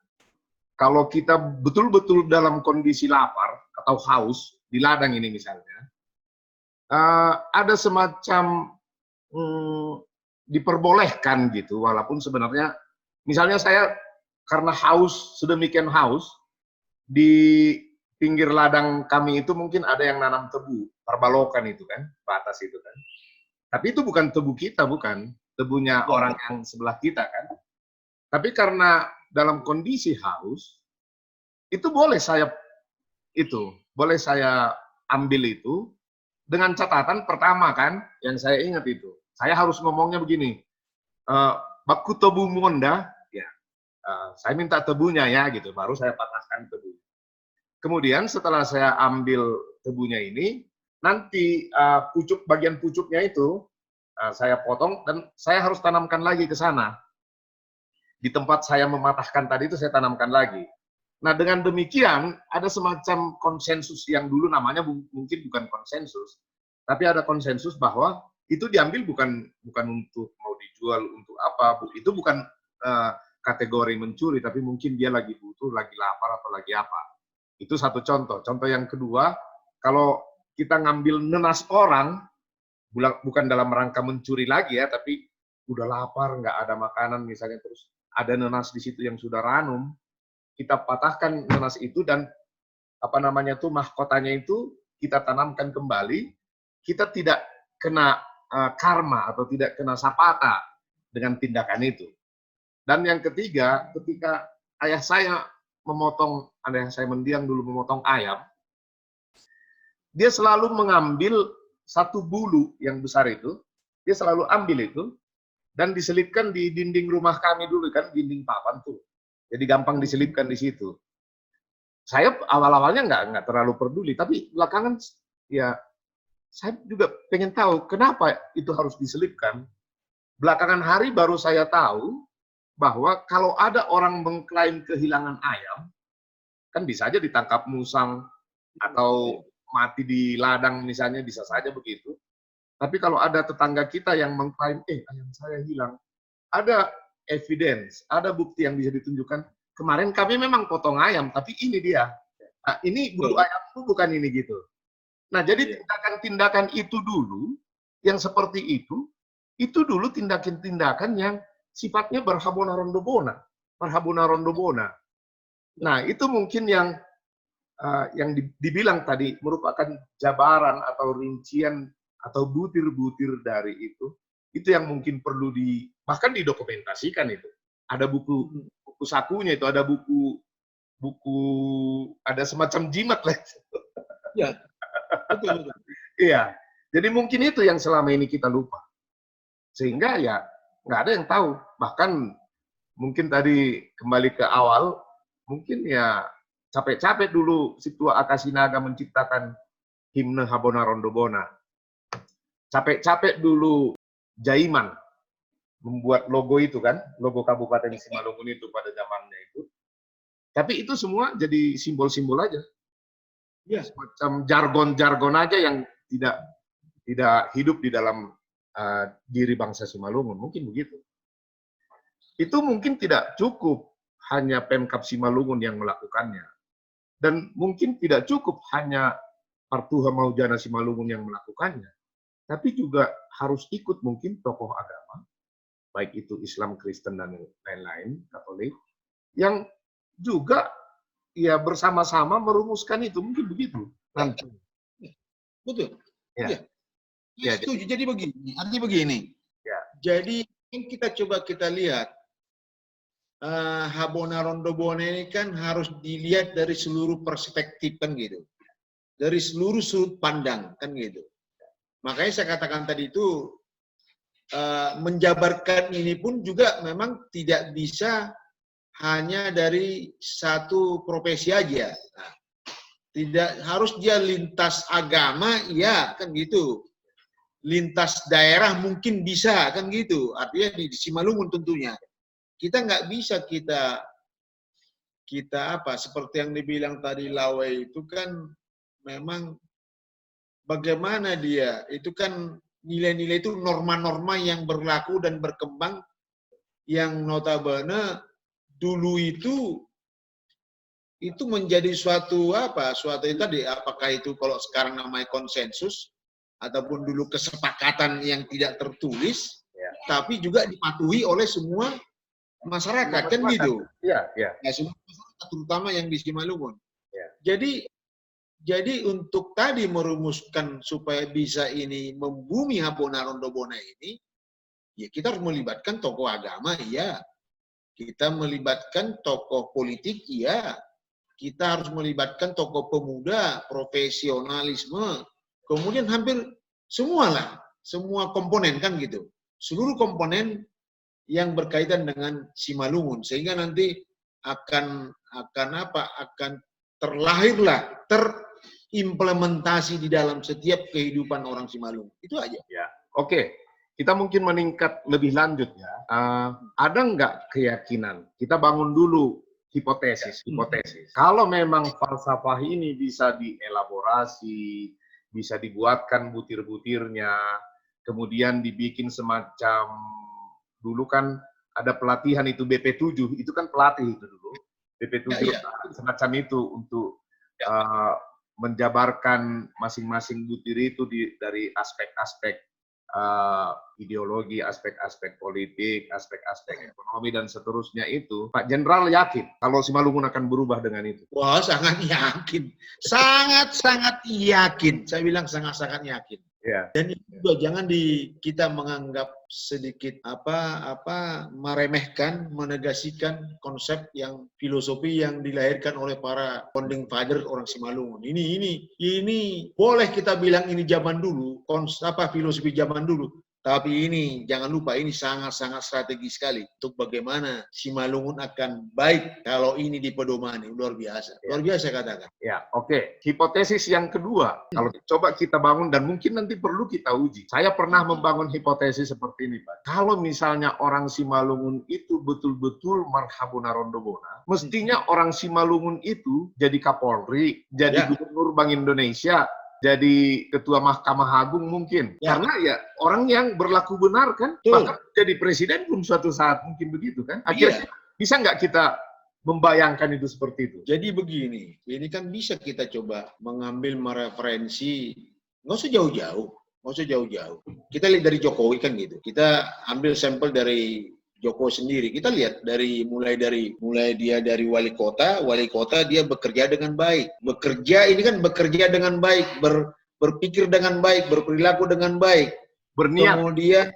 kalau kita betul-betul dalam kondisi lapar atau haus di ladang ini misalnya, ada semacam diperbolehkan gitu, walaupun sebenarnya misalnya saya karena haus, sedemikian haus, di pinggir ladang kami itu mungkin ada yang nanam tebu, perbalokan itu kan, batas itu kan. Tapi itu bukan tebu kita, bukan. Tebunya orang yang sebelah kita kan. Tapi karena dalam kondisi haus, itu boleh saya ambil itu dengan catatan pertama kan, yang saya ingat itu, saya harus ngomongnya begini, baku tebu monda, ya, saya minta tebunya ya gitu, baru saya patahkan tebu. Kemudian setelah saya ambil tebunya ini, nanti bagian pucuknya itu saya potong dan saya harus tanamkan lagi ke sana. Di tempat saya mematahkan tadi itu saya tanamkan lagi. Nah dengan demikian ada semacam konsensus yang dulu namanya mungkin bukan konsensus, tapi ada konsensus bahwa itu diambil bukan untuk mau dijual untuk apa, itu bukan kategori mencuri, tapi mungkin dia lagi butuh, lagi lapar atau lagi apa. Itu satu contoh. Contoh yang kedua, kalau kita ngambil nenas orang, bukan dalam rangka mencuri lagi ya, tapi udah lapar, nggak ada makanan misalnya, terus ada nenas di situ yang sudah ranum, kita patahkan nenas itu dan mahkotanya itu kita tanamkan kembali, kita tidak kena karma atau tidak kena sapata dengan tindakan itu. Dan yang ketiga, ketika ayah saya mendiang dulu memotong ayam, dia selalu mengambil satu bulu yang besar itu, dia selalu ambil itu, dan diselipkan di dinding rumah kami dulu kan, dinding papan tuh. Jadi gampang diselipkan di situ. Saya awal-awalnya nggak terlalu peduli, tapi belakangan ya saya juga pengen tahu kenapa itu harus diselipkan. Belakangan hari baru saya tahu bahwa kalau ada orang mengklaim kehilangan ayam, kan bisa aja ditangkap musang atau mati di ladang misalnya, bisa saja begitu. Tapi kalau ada tetangga kita yang mengklaim, ayam saya hilang, ada evidence, ada bukti yang bisa ditunjukkan, kemarin kami memang potong ayam, tapi ini dia. Nah, ini bulu ayam itu bukan ini gitu. Nah, jadi tindakan-tindakan itu dulu, yang seperti itu dulu tindakan-tindakan yang sifatnya berhabona rondobona. Nah, itu mungkin yang dibilang tadi merupakan jabaran atau rincian atau butir-butir dari itu yang mungkin perlu bahkan didokumentasikan itu. Ada buku sakunya itu, ada buku ada semacam jimat lah. Ya, betul. Iya, jadi mungkin itu yang selama ini kita lupa. Sehingga ya nggak ada yang tahu. Bahkan mungkin tadi kembali ke awal, mungkin ya capek-capek dulu si tua Akasinaga menciptakan himne Habona Rondobona. Capek-capek dulu Jaiman membuat logo itu kan, logo Kabupaten Simalungun itu pada zamannya itu. Tapi itu semua jadi simbol-simbol aja. Ya, semacam jargon-jargon aja yang tidak hidup di dalam diri bangsa Simalungun, mungkin begitu. Itu mungkin tidak cukup hanya Pemkab Simalungun yang melakukannya. Dan mungkin tidak cukup hanya Partuha Maujana Simalungun yang melakukannya, tapi juga harus ikut mungkin tokoh agama, baik itu Islam, Kristen, dan lain-lain, Katolik, yang juga ya bersama-sama merumuskan itu, mungkin begitu nanti. Betul. Ya. Iya. Ya, Setuju. Jadi begini, artinya begini. Ya. Jadi kita lihat Habona Rondobona ini kan harus dilihat dari seluruh perspektif kan gitu, dari seluruh sudut pandang kan gitu. Makanya saya katakan tadi itu menjabarkan ini pun juga memang tidak bisa hanya dari satu profesi aja. Nah, tidak harus dia lintas agama, iya kan gitu. Lintas daerah mungkin bisa kan gitu. Artinya di Simalungun tentunya. Kita nggak bisa kita apa seperti yang dibilang tadi Lawai itu kan memang bagaimana dia itu kan nilai-nilai itu norma-norma yang berlaku dan berkembang yang notabene dulu itu menjadi suatu itu tadi, apakah itu kalau sekarang namanya konsensus ataupun dulu kesepakatan yang tidak tertulis tapi juga dipatuhi oleh semua masyarakat kan gitu. Iya, iya. Ya, semua masyarakat terutama yang di Simalungun. Ya. Jadi untuk tadi merumuskan supaya bisa ini membumi Habona Rondobona ini, ya kita harus melibatkan tokoh agama, iya. Kita melibatkan tokoh politik, iya. Kita harus melibatkan tokoh pemuda, profesionalisme, kemudian hampir semualah, semua komponen kan gitu. Seluruh komponen yang berkaitan dengan Simalungun, sehingga nanti akan terlahirlah, terimplementasi di dalam setiap kehidupan orang Simalungun. Itu aja. Ya, oke. Kita mungkin meningkat lebih lanjut ya. Ada nggak keyakinan? Kita bangun dulu hipotesis. Kalau memang falsafah ini bisa dielaborasi, bisa dibuatkan butir-butirnya, kemudian dibikin semacam, dulu kan ada pelatihan itu BP7, itu kan pelatih itu dulu. BP7 semacam itu untuk menjabarkan masing-masing butir itu dari aspek-aspek ideologi, aspek-aspek politik, aspek-aspek ekonomi, dan seterusnya itu. Pak Jenderal yakin kalau Simalungun akan berubah dengan itu? Wah, sangat yakin. Sangat-sangat yakin. Saya bilang sangat-sangat yakin. Ya. Dan itu juga jangan kita menganggap sedikit meremehkan, menegasikan konsep yang filosofi yang dilahirkan oleh para founding father orang Simalungun. Ini boleh kita bilang ini zaman dulu, filosofi zaman dulu. Tapi ini jangan lupa, ini sangat-sangat strategis sekali untuk bagaimana Simalungun akan baik kalau ini dipedomani. Luar biasa. Luar biasa katakan. Ya, oke. Hipotesis yang kedua, kalau coba kita bangun dan mungkin nanti perlu kita uji. Saya pernah membangun hipotesis seperti ini, Pak. Kalau misalnya orang Simalungun itu betul-betul Habona Rondobona, mestinya orang Simalungun itu jadi Kapolri, jadi Gubernur Bank Indonesia, jadi Ketua Mahkamah Agung mungkin. Karena ya orang yang berlaku benar kan, bahkan jadi presiden pun suatu saat mungkin begitu kan. Akhirnya bisa nggak kita membayangkan itu seperti itu? Jadi begini, ini kan bisa kita coba mengambil mereferensi, nggak usah jauh-jauh. Kita lihat dari Jokowi kan gitu. Kita ambil sampel dari Jokowi sendiri. Kita lihat mulai dia dari wali kota dia bekerja dengan baik. Bekerja dengan baik, berpikir dengan baik, berperilaku dengan baik. Kemudian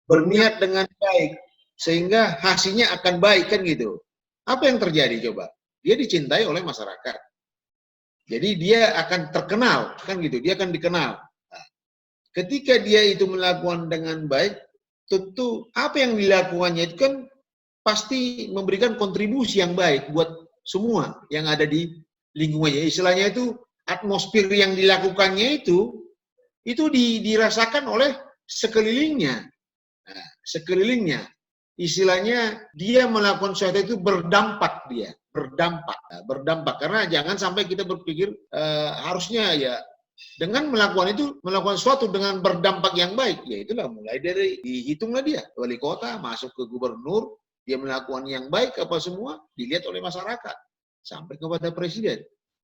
berniat dengan baik, sehingga hasilnya akan baik kan gitu. Apa yang terjadi coba? Dia dicintai oleh masyarakat. Jadi dia akan terkenal kan gitu. Dia akan dikenal. Nah, ketika dia itu melakukan dengan baik, tentu apa yang dilakukannya itu kan pasti memberikan kontribusi yang baik buat semua yang ada di lingkungannya. Istilahnya itu atmosfer yang dilakukannya itu dirasakan oleh sekelilingnya. Nah, sekelilingnya. Istilahnya dia melakukan sesuatu itu berdampak berdampak karena jangan sampai kita berpikir harusnya ya dengan melakukan sesuatu dengan berdampak yang baik, ya itulah mulai dari dihitunglah dia wali kota masuk ke gubernur, dia melakukan yang baik apa semua dilihat oleh masyarakat sampai kepada presiden.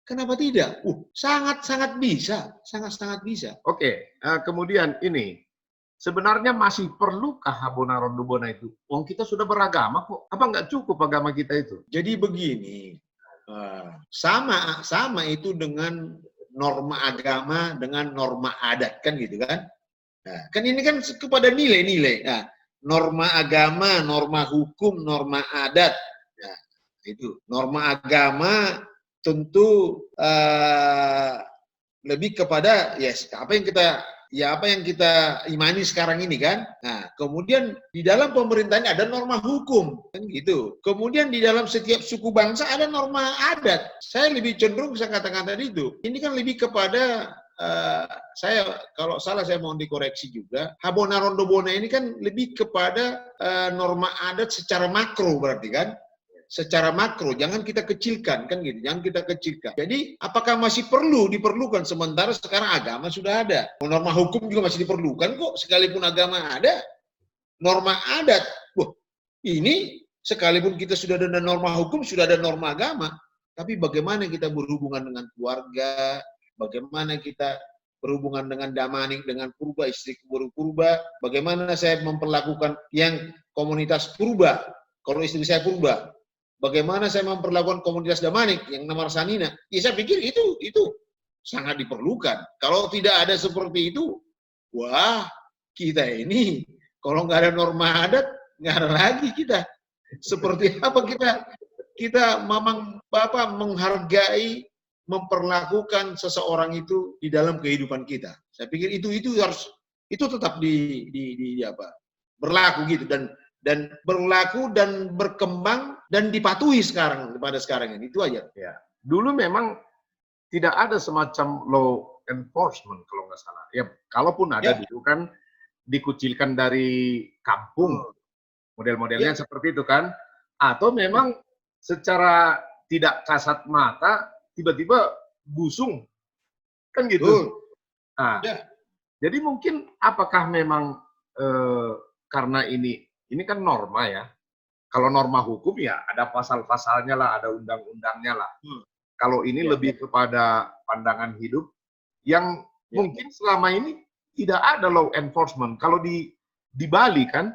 Kenapa tidak? Sangat-sangat bisa, sangat-sangat bisa. Oke, kemudian ini, sebenarnya masih perlukah Habona Rondobona itu? Wong kita sudah beragama kok. Apa nggak cukup agama kita itu? Jadi begini, sama itu dengan norma agama, dengan norma adat, kan gitu kan? Nah, kan ini kan kepada nilai-nilai. Nah, norma agama, norma hukum, norma adat. Nah, itu norma agama tentu lebih kepada apa yang kita imani sekarang ini kan. Nah, kemudian di dalam pemerintahan ada norma hukum kan gitu. Kemudian di dalam setiap suku bangsa ada norma adat. Saya lebih cenderung saya katakan tadi itu. Ini kan lebih kepada saya kalau salah saya mohon dikoreksi juga. Habona Rondobona ini kan lebih kepada norma adat secara makro berarti kan. Secara makro, jangan kita kecilkan, kan gitu, jangan kita kecilkan. Jadi, apakah masih diperlukan, sementara sekarang agama sudah ada. Norma hukum juga masih diperlukan kok, sekalipun agama ada. Norma adat, ini sekalipun kita sudah ada norma hukum, sudah ada norma agama, tapi bagaimana kita berhubungan dengan keluarga, bagaimana kita berhubungan dengan damanik, dengan purba, istri purba, bagaimana saya memperlakukan yang komunitas purba, kalau istri saya purba, bagaimana saya memperlakukan komunitas Damanik yang nama Sanina? Ya saya pikir itu sangat diperlukan. Kalau tidak ada seperti itu, wah kita ini kalau nggak ada norma adat nggak ada lagi kita. Seperti apa kita memang menghargai, memperlakukan seseorang itu di dalam kehidupan kita. Saya pikir itu tetap berlaku gitu dan berlaku dan berkembang dan dipatuhi pada sekarang ini. Itu aja. Ya. Dulu memang tidak ada semacam law enforcement kalau nggak salah. Ya, kalaupun ada dulu kan dikucilkan dari kampung. Model-modelnya seperti itu kan. Atau memang secara tidak kasat mata tiba-tiba busung. Kan gitu. Nah, jadi mungkin apakah memang karena ini kan norma ya. Kalau norma hukum ya ada pasal-pasalnya lah, ada undang-undangnya lah. Kalau ini lebih kepada pandangan hidup yang mungkin selama ini tidak ada law enforcement. Kalau di Bali kan,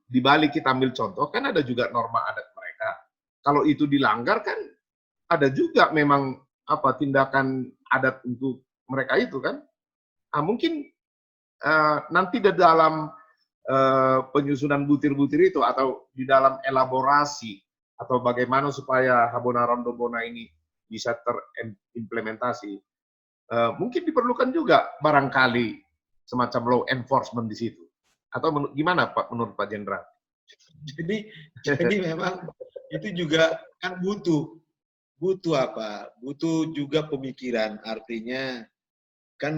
di Bali kita ambil contoh kan ada juga norma adat mereka. Kalau itu dilanggar kan ada juga memang tindakan adat untuk mereka itu kan. Nah, mungkin nanti di dalam penyusunan butir-butir itu atau di dalam elaborasi atau bagaimana supaya Habona Rondobona ini bisa terimplementasi, mungkin diperlukan juga barangkali semacam law enforcement di situ. Atau gimana Pak menurut Pak Jenderal? Jadi memang itu juga kan butuh juga pemikiran, artinya kan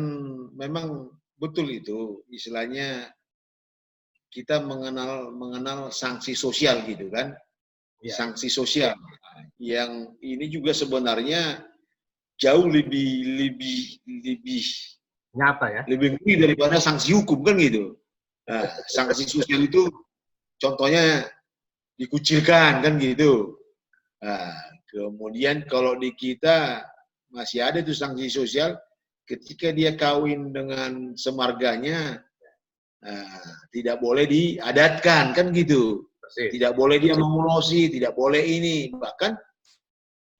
memang betul itu istilahnya kita mengenal sanksi sosial gitu kan, sanksi sosial yang ini juga sebenarnya jauh lebih nyata ya, lebih ngeri daripada sanksi hukum kan gitu. Nah, sanksi sosial itu contohnya dikucilkan kan gitu. Nah, kemudian kalau di kita masih ada tuh sanksi sosial ketika dia kawin dengan semarganya. Tidak boleh diadatkan kan gitu. Tidak boleh dia mengulosi, tidak boleh ini. Bahkan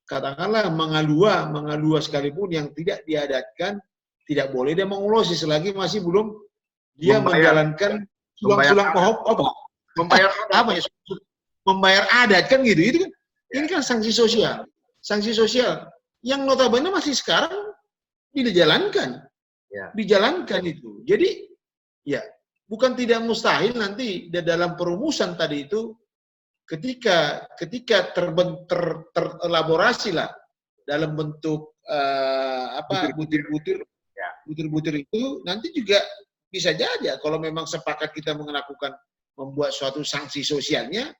katakanlah mengalua sekalipun yang tidak diadatkan, tidak boleh dia mengulosi selagi masih belum dia menjalankan sulang pohon membayar adat kan gitu. Itu kan ini kan sanksi sosial. Sanksi sosial yang notabene masih sekarang dijalankan. Dijalankan itu. Jadi ya bukan tidak mustahil nanti dalam perumusan tadi itu ketika terelaborasi lah dalam bentuk butir-butir itu nanti juga bisa jadi kalau memang sepakat kita membuat suatu sanksi sosialnya,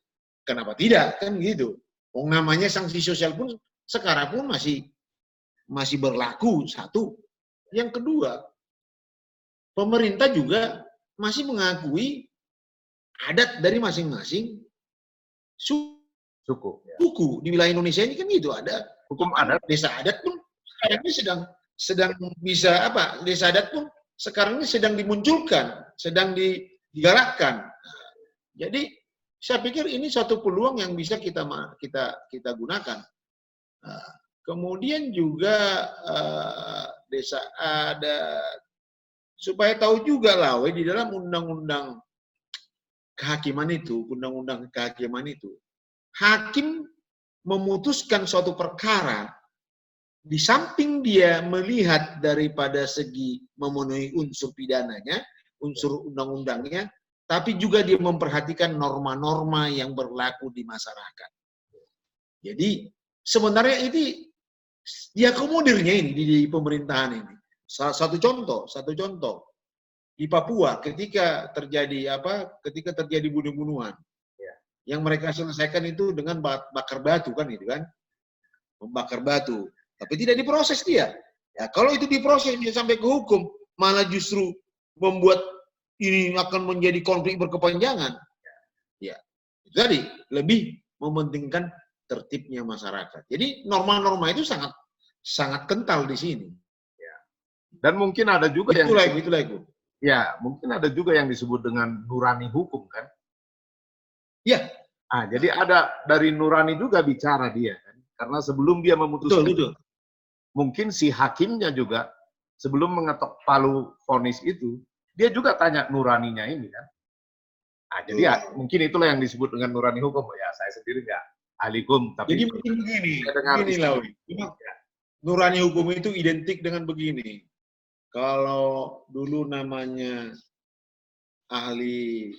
kenapa tidak kan gitu. Namanya sanksi sosial pun sekarang pun masih berlaku satu. Yang kedua, pemerintah juga masih mengakui adat dari masing-masing suku. Di wilayah Indonesia ini kan gitu ada hukum adat, desa adat pun sekarang ini sedang bisa apa? Desa adat pun sekarang ini sedang dimunculkan, sedang digalakkan. Jadi saya pikir ini satu peluang yang bisa kita gunakan. Nah, kemudian juga desa adat supaya tahu juga lah, di dalam undang-undang kehakiman itu, hakim memutuskan suatu perkara di samping dia melihat daripada segi memenuhi unsur pidananya, unsur undang-undangnya, tapi juga dia memperhatikan norma-norma yang berlaku di masyarakat. Jadi sebenarnya ini diakomodirnya ini di pemerintahan ini. Satu contoh di Papua ketika terjadi bunuh-bunuhan, yang mereka selesaikan itu dengan bakar batu kan, itu kan, membakar batu, tapi tidak diproses dia. Ya kalau itu diproses dia sampai ke hukum, malah justru membuat ini akan menjadi konflik berkepanjangan. Ya, jadi lebih mementingkan tertibnya masyarakat. Jadi norma-norma itu sangat kental di sini. Ya. Dan mungkin ada juga itulah itu. Ya, mungkin ada juga yang disebut dengan nurani hukum kan? Ya. Jadi ada dari nurani juga bicara dia kan? Karena sebelum dia memutuskan, betul. Mungkin si hakimnya juga sebelum mengetok palu vonis itu, dia juga tanya nuraninya ini kan. Jadi ya, mungkin itulah yang disebut dengan nurani hukum. Ya, saya sendiri nggak ahli hukum, tapi jadi mungkin begini lah. Nurani hukum itu identik dengan begini. Kalau dulu namanya ahli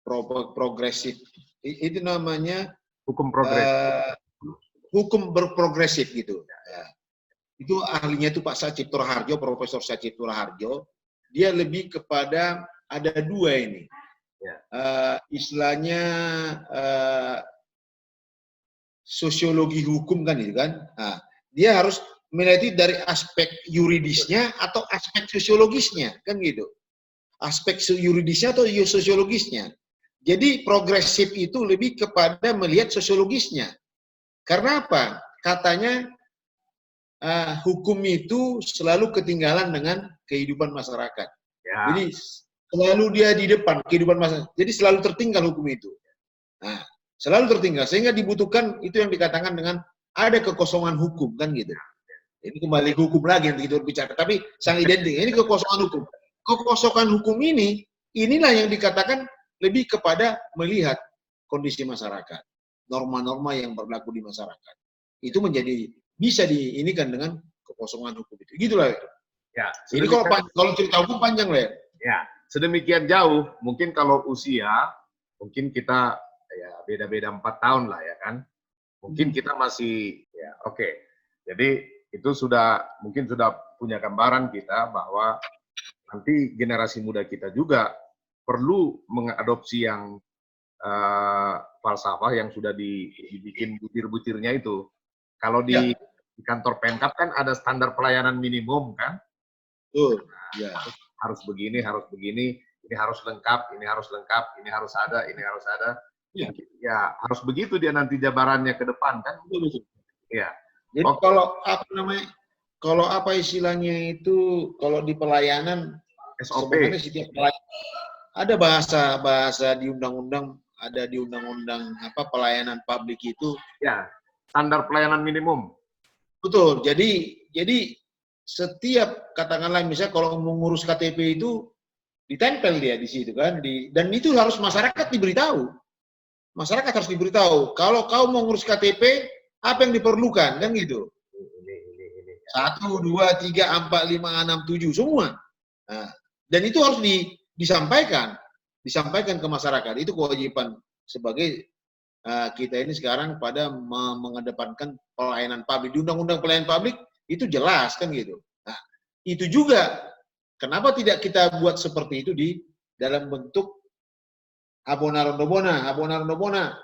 progresif, itu namanya hukum progresif. Hukum berprogresif gitu. Ya. Itu ahlinya itu Pak Sacipto Raharjo, Profesor Sacipto Raharjo. Dia lebih kepada ada dua ini. Ya. Istilahnya sosiologi hukum kan itu kan. Nah, dia harus meneliti dari aspek yuridisnya atau aspek sosiologisnya kan gitu. Aspek yuridisnya atau sosiologisnya. Jadi progresif itu lebih kepada melihat sosiologisnya. Karena apa? Katanya hukum itu selalu ketinggalan dengan kehidupan masyarakat. Ya. Jadi selalu dia di depan kehidupan masyarakat. Jadi selalu tertinggal hukum itu. Nah, selalu tertinggal. Sehingga dibutuhkan itu yang dikatakan dengan ada kekosongan hukum kan gitu. Ini kembali ke hukum lagi yang kita bicara. Tapi sangat identik. Ini kekosongan hukum. Kekosongan hukum inilah yang dikatakan lebih kepada melihat kondisi masyarakat. Norma-norma yang berlaku di masyarakat. Itu bisa diinikan dengan kekosongan hukum itu. Gitulah. Ya, ini kalau cerita hukum panjang lah. Ya, sedemikian jauh. Mungkin kalau usia, mungkin kita ya beda-beda 4 tahun lah ya kan. Mungkin kita masih ya oke. Jadi itu mungkin sudah punya gambaran kita bahwa nanti generasi muda kita juga perlu mengadopsi yang falsafah yang sudah dibikin butir-butirnya itu. Kalau di kantor Pemkab kan ada standar pelayanan minimum kan? Harus begini, ini harus lengkap, ini harus lengkap, ini harus ada, ini harus ada. Ya, harus begitu dia nanti jabarannya ke depan kan? Ya. Jadi kalau apa istilahnya itu kalau di pelayanan SOP setiap ada bahasa di undang-undang, ada di undang-undang pelayanan publik itu. Ya, standar pelayanan minimum. Betul. Jadi setiap katakanlah misalnya kalau mengurus KTP itu ditempel dia di situ kan, dan itu harus masyarakat diberitahu. Masyarakat harus diberitahu kalau kau mau ngurus KTP apa yang diperlukan kan gitu. 1, 2, 3, 4, 5, 6, 7 semua. Nah, dan itu harus disampaikan ke masyarakat. Itu kewajiban sebagai kita ini sekarang pada mengedepankan pelayanan publik. Di undang-undang pelayanan publik itu jelas kan gitu. Nah, itu juga kenapa tidak kita buat seperti itu di dalam bentuk abonar rondobona.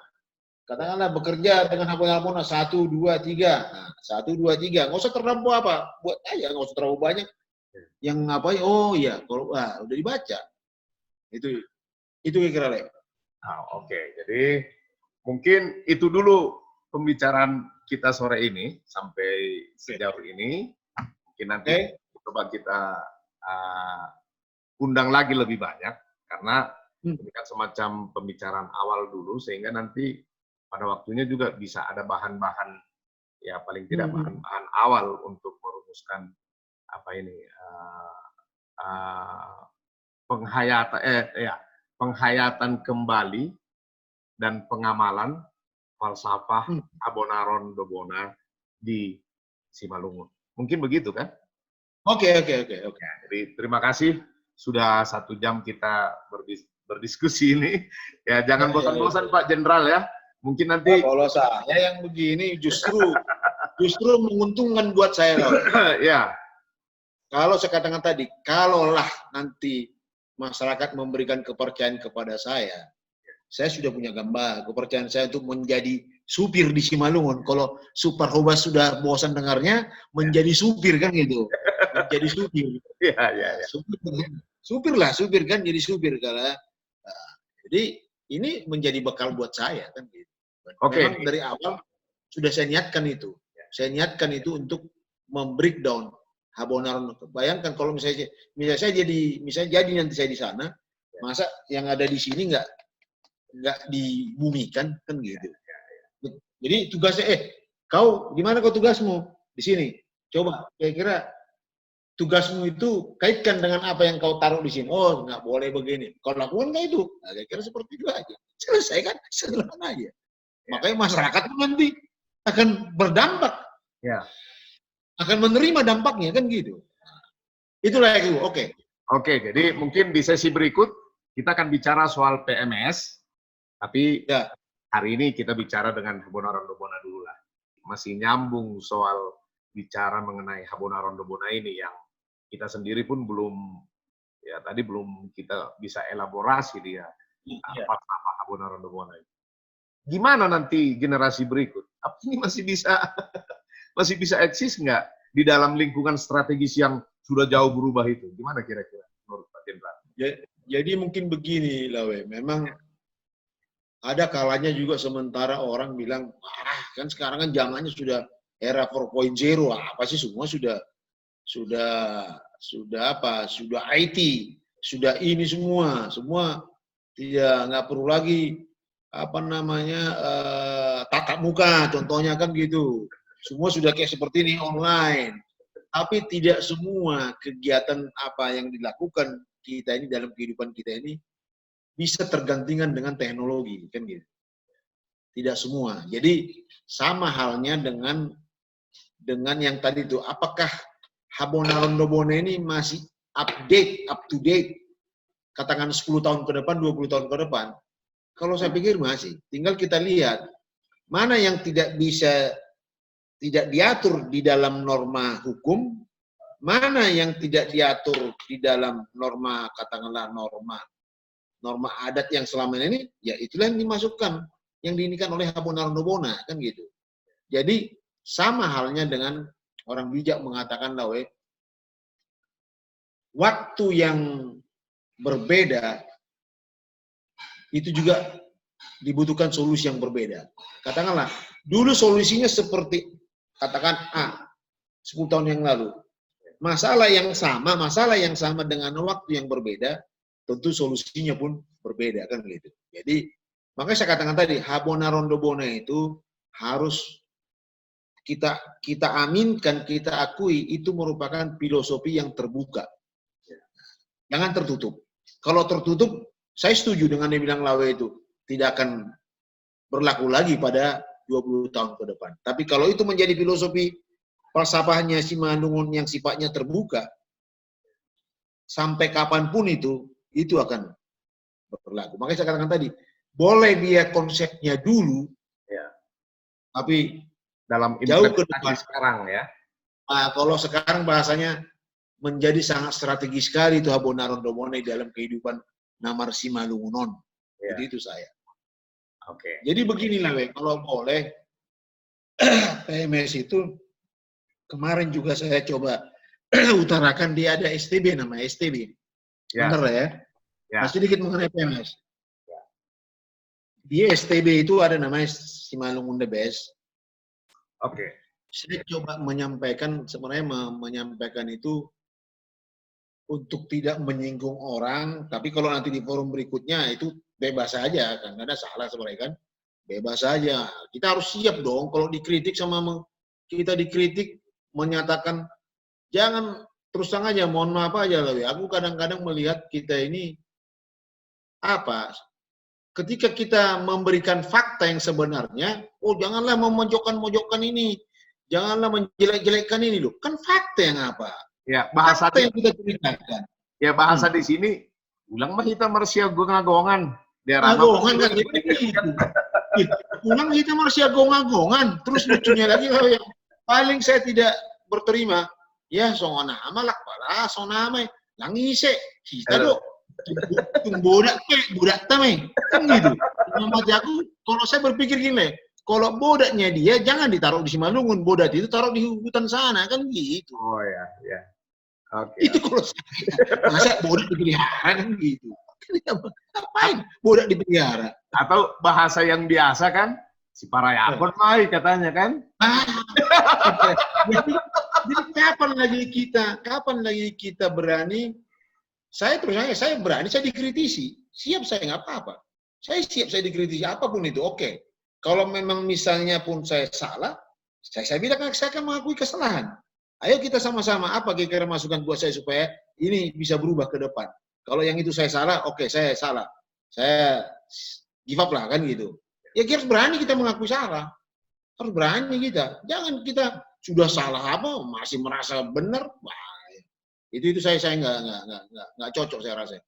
Katakanlah bekerja dengan abonar 1, 2, 3. Nah, 1, 2, 3. Nggak usah terlampau apa. Buat aja, nggak usah terlalu banyak. Yang ngapain? Oh iya, kalau udah dibaca. Itu kira-kira. Oke. Jadi mungkin itu dulu pembicaraan kita sore ini sampai sejauh ini. Mungkin nanti coba kita undang lagi lebih banyak, karena ini kan semacam pembicaraan awal dulu, sehingga nanti pada waktunya juga bisa ada bahan-bahan, ya paling tidak bahan-bahan awal untuk merumuskan apa ini penghayatan kembali dan pengamalan falsafah Abonaron Dobona di Simalungun. Mungkin begitu kan? Oke. Jadi terima kasih sudah 1 jam kita berdiskusi ini. Ya jangan bosan-bosan Pak Jenderal ya. Mungkin nanti kalau saya yang begini justru menguntungkan buat saya loh. Ya. Kalau saya katakan tadi, kalaulah nanti masyarakat memberikan kepercayaan kepada saya sudah punya gambar kepercayaan saya untuk menjadi supir di Simalungun. Kalau Super Hobas sudah bosan dengarnya, menjadi supir kan gitu. Menjadi supir. Ya. Supir kan, jadi supir kalau. Jadi ini menjadi bekal buat saya kan gitu. Memang dari awal sudah saya niatkan itu. Saya niatkan itu untuk membreakdown Abonaron. Bayangkan kalau misalnya saya jadi nanti saya di sana, masa yang ada di sini nggak dibumikan kan gitu. Jadi tugasnya, kau gimana kau tugasmu di sini? Coba kira-kira tugasmu itu kaitkan dengan apa yang kau taruh di sini. Oh, nggak boleh begini. Kau lakukan nggak itu? Nah, kira-kira seperti itu aja. Selesai kan? Sederhana aja. Makanya masyarakat nanti akan berdampak. Ya. Akan menerima dampaknya kan gitu. Itulah itu. Oke, jadi mungkin di sesi berikut kita akan bicara soal PMS. Tapi hari ini kita bicara dengan Abonaron Dobona dulu lah. Masih nyambung soal bicara mengenai Abonaron Dobona ini yang kita sendiri pun belum kita bisa elaborasi dia apa Abonaron Dobona ini. Gimana nanti generasi berikut? Apa ini masih bisa eksis nggak di dalam lingkungan strategis yang sudah jauh berubah itu? Gimana kira-kira menurut Pak Jenderal? Jadi mungkin begini Lawe, memang ada kalanya juga sementara orang bilang, kan sekarang kan zamannya sudah era 4.0, apa sih semua sudah IT, sudah ini semua nggak perlu lagi tatap muka, contohnya kan gitu. Semua sudah kayak seperti ini online. Tapi tidak semua kegiatan apa yang dilakukan kita ini dalam kehidupan kita ini bisa tergantikan dengan teknologi, kan gitu. Tidak semua. Jadi sama halnya dengan yang tadi itu, apakah Abonaron Dobona ini masih up to date, katakan 10 tahun ke depan, 20 tahun ke depan? Kalau saya pikir masih. Tinggal kita lihat mana yang tidak diatur di dalam norma hukum, mana yang tidak diatur di dalam norma, katakanlah norma adat yang selama ini, ya itulah yang dimasukkan, yang diinikan oleh Abonaron Dobona, kan gitu. Jadi sama halnya dengan orang bijak mengatakan Lawe, waktu yang berbeda itu juga dibutuhkan solusi yang berbeda. Katakanlah dulu solusinya seperti katakan 10 tahun yang lalu. Masalah yang sama dengan waktu yang berbeda, tentu solusinya pun berbeda kan gitu. Jadi makanya saya katakan tadi, Abonaron Dobona itu harus kita aminkan, kita akui itu merupakan filosofi yang terbuka. Jangan tertutup. Kalau tertutup, saya setuju dengan yang bilang Lawe itu, tidak akan berlaku lagi pada 20 tahun ke depan. Tapi kalau itu menjadi filosofi falsafahnya Simalungun yang sifatnya terbuka, sampai kapanpun itu akan berlaku. Makanya saya katakan tadi, boleh dia konsepnya dulu, tapi dalam jauh ke depan sekarang ya. Kalau sekarang bahasanya menjadi sangat strategis sekali itu Abonaron Dobona dalam kehidupan Namar Simalungunon. Jadi itu saya. Jadi beginilah, kalau boleh PMS itu kemarin juga saya coba utarakan, dia ada STB, nama STB. Benar ya? Masih sedikit mengenai PMS. Di STB itu ada namanya Simalungun The Best. Oke. Saya coba menyampaikan, sebenarnya menyampaikan itu untuk tidak menyinggung orang, tapi kalau nanti di forum berikutnya itu bebas saja, kan nggak ada salah sebenarnya kan, bebas saja. Kita harus siap dong kalau dikritik kita dikritik menyatakan jangan terus terang aja, mohon maaf aja loh. Aku kadang-kadang melihat kita ini apa? Ketika kita memberikan fakta yang sebenarnya, oh janganlah memojokkan-mojokkan ini, janganlah menjelek-jelekkan ini loh. Kan fakta yang apa? Ya, bahasa Fakta yang kita ceritakan. ya bahasa di sini ulang mah kita Malaysia gongan-gongan. Agongan kan gitu. Ulang kita Malaysia gongan-gongan. Terus lucunya lagi kalau yang paling saya tidak berterima, ya songon nama lah pala, songon nama langise kita dok. Budak tamai kan gitu. Nama aku, kalau saya berpikir gini, kalau bodaknya dia jangan ditaruh di Simalungun, bodak itu taruh di hutan sana kan gitu. Oh ya, ya. Oke. Itu kalau saya, masa bodak dipelihara kan gitu. Ngapain bodak dipelihara? Atau bahasa yang biasa kan, si parayakon mai katanya kan. Jadi kapan lagi kita berani? Saya terus saya berani, saya dikritisi. Siap saya nggak apa-apa. Saya siap saya dikritisi apapun itu. Oke. Kalau memang misalnya pun saya salah, saya bilang saya akan mengakui kesalahan. Ayo kita sama-sama apa kira-kira masukan buat saya supaya ini bisa berubah ke depan. Kalau yang itu saya salah, oke saya salah. Saya give up lah kan gitu. Ya kita harus berani kita mengakui salah. Harus berani kita. Jangan kita sudah salah apa masih merasa benar. Wah, itu saya nggak cocok saya rasa.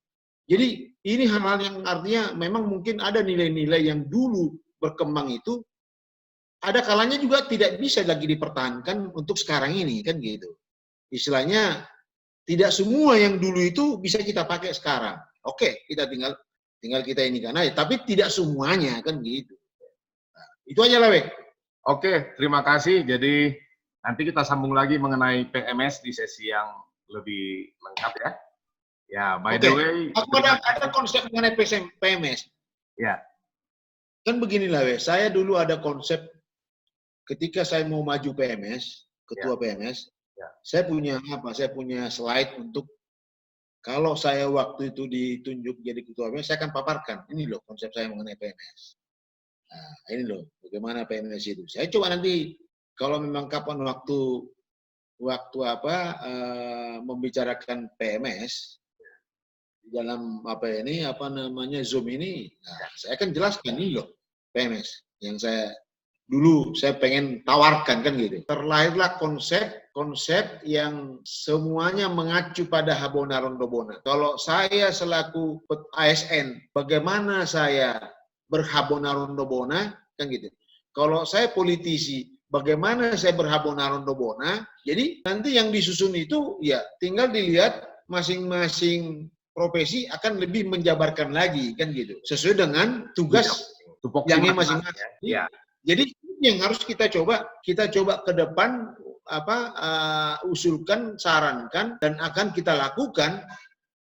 Jadi ini hal-hal yang artinya memang mungkin ada nilai-nilai yang dulu berkembang itu ada kalanya juga tidak bisa lagi dipertahankan untuk sekarang ini kan gitu. Istilahnya tidak semua yang dulu itu bisa kita pakai sekarang. Oke, kita tinggal kita ini kan aja, tapi tidak semuanya kan gitu. Nah, itu aja lah, Wek. Oke, terima kasih. Jadi nanti kita sambung lagi mengenai PMS di sesi yang lebih lengkap ya. Ya, by the way, aku ada konsep mengenai PMS. Ya. Kan beginilah, Wek. Saya dulu ada konsep ketika saya mau maju PMS, ketua PMS, saya punya apa? Saya punya slide untuk kalau saya waktu itu ditunjuk jadi ketua PMS, saya akan paparkan. Ini loh konsep saya mengenai PMS. Nah, ini loh bagaimana PMS itu. Saya coba nanti kalau memang kapan waktu membicarakan PMS dalam Zoom ini, nah, saya akan jelaskan ini loh PMS yang dulu saya pengen tawarkan kan gitu. Terlahirlah konsep yang semuanya mengacu pada Habona Rondobona. Kalau saya selaku ASN, bagaimana saya berhabona Rondobona kan gitu. Kalau saya politisi, bagaimana saya berhabona Rondobona. Jadi nanti yang disusun itu ya tinggal dilihat masing-masing profesi akan lebih menjabarkan lagi kan gitu. Sesuai dengan tugas yang masing-masing. Ya. Jadi yang harus kita coba ke depan usulkan, sarankan dan akan kita lakukan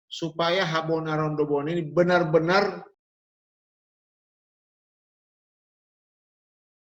supaya Habona Rondobona ini benar-benar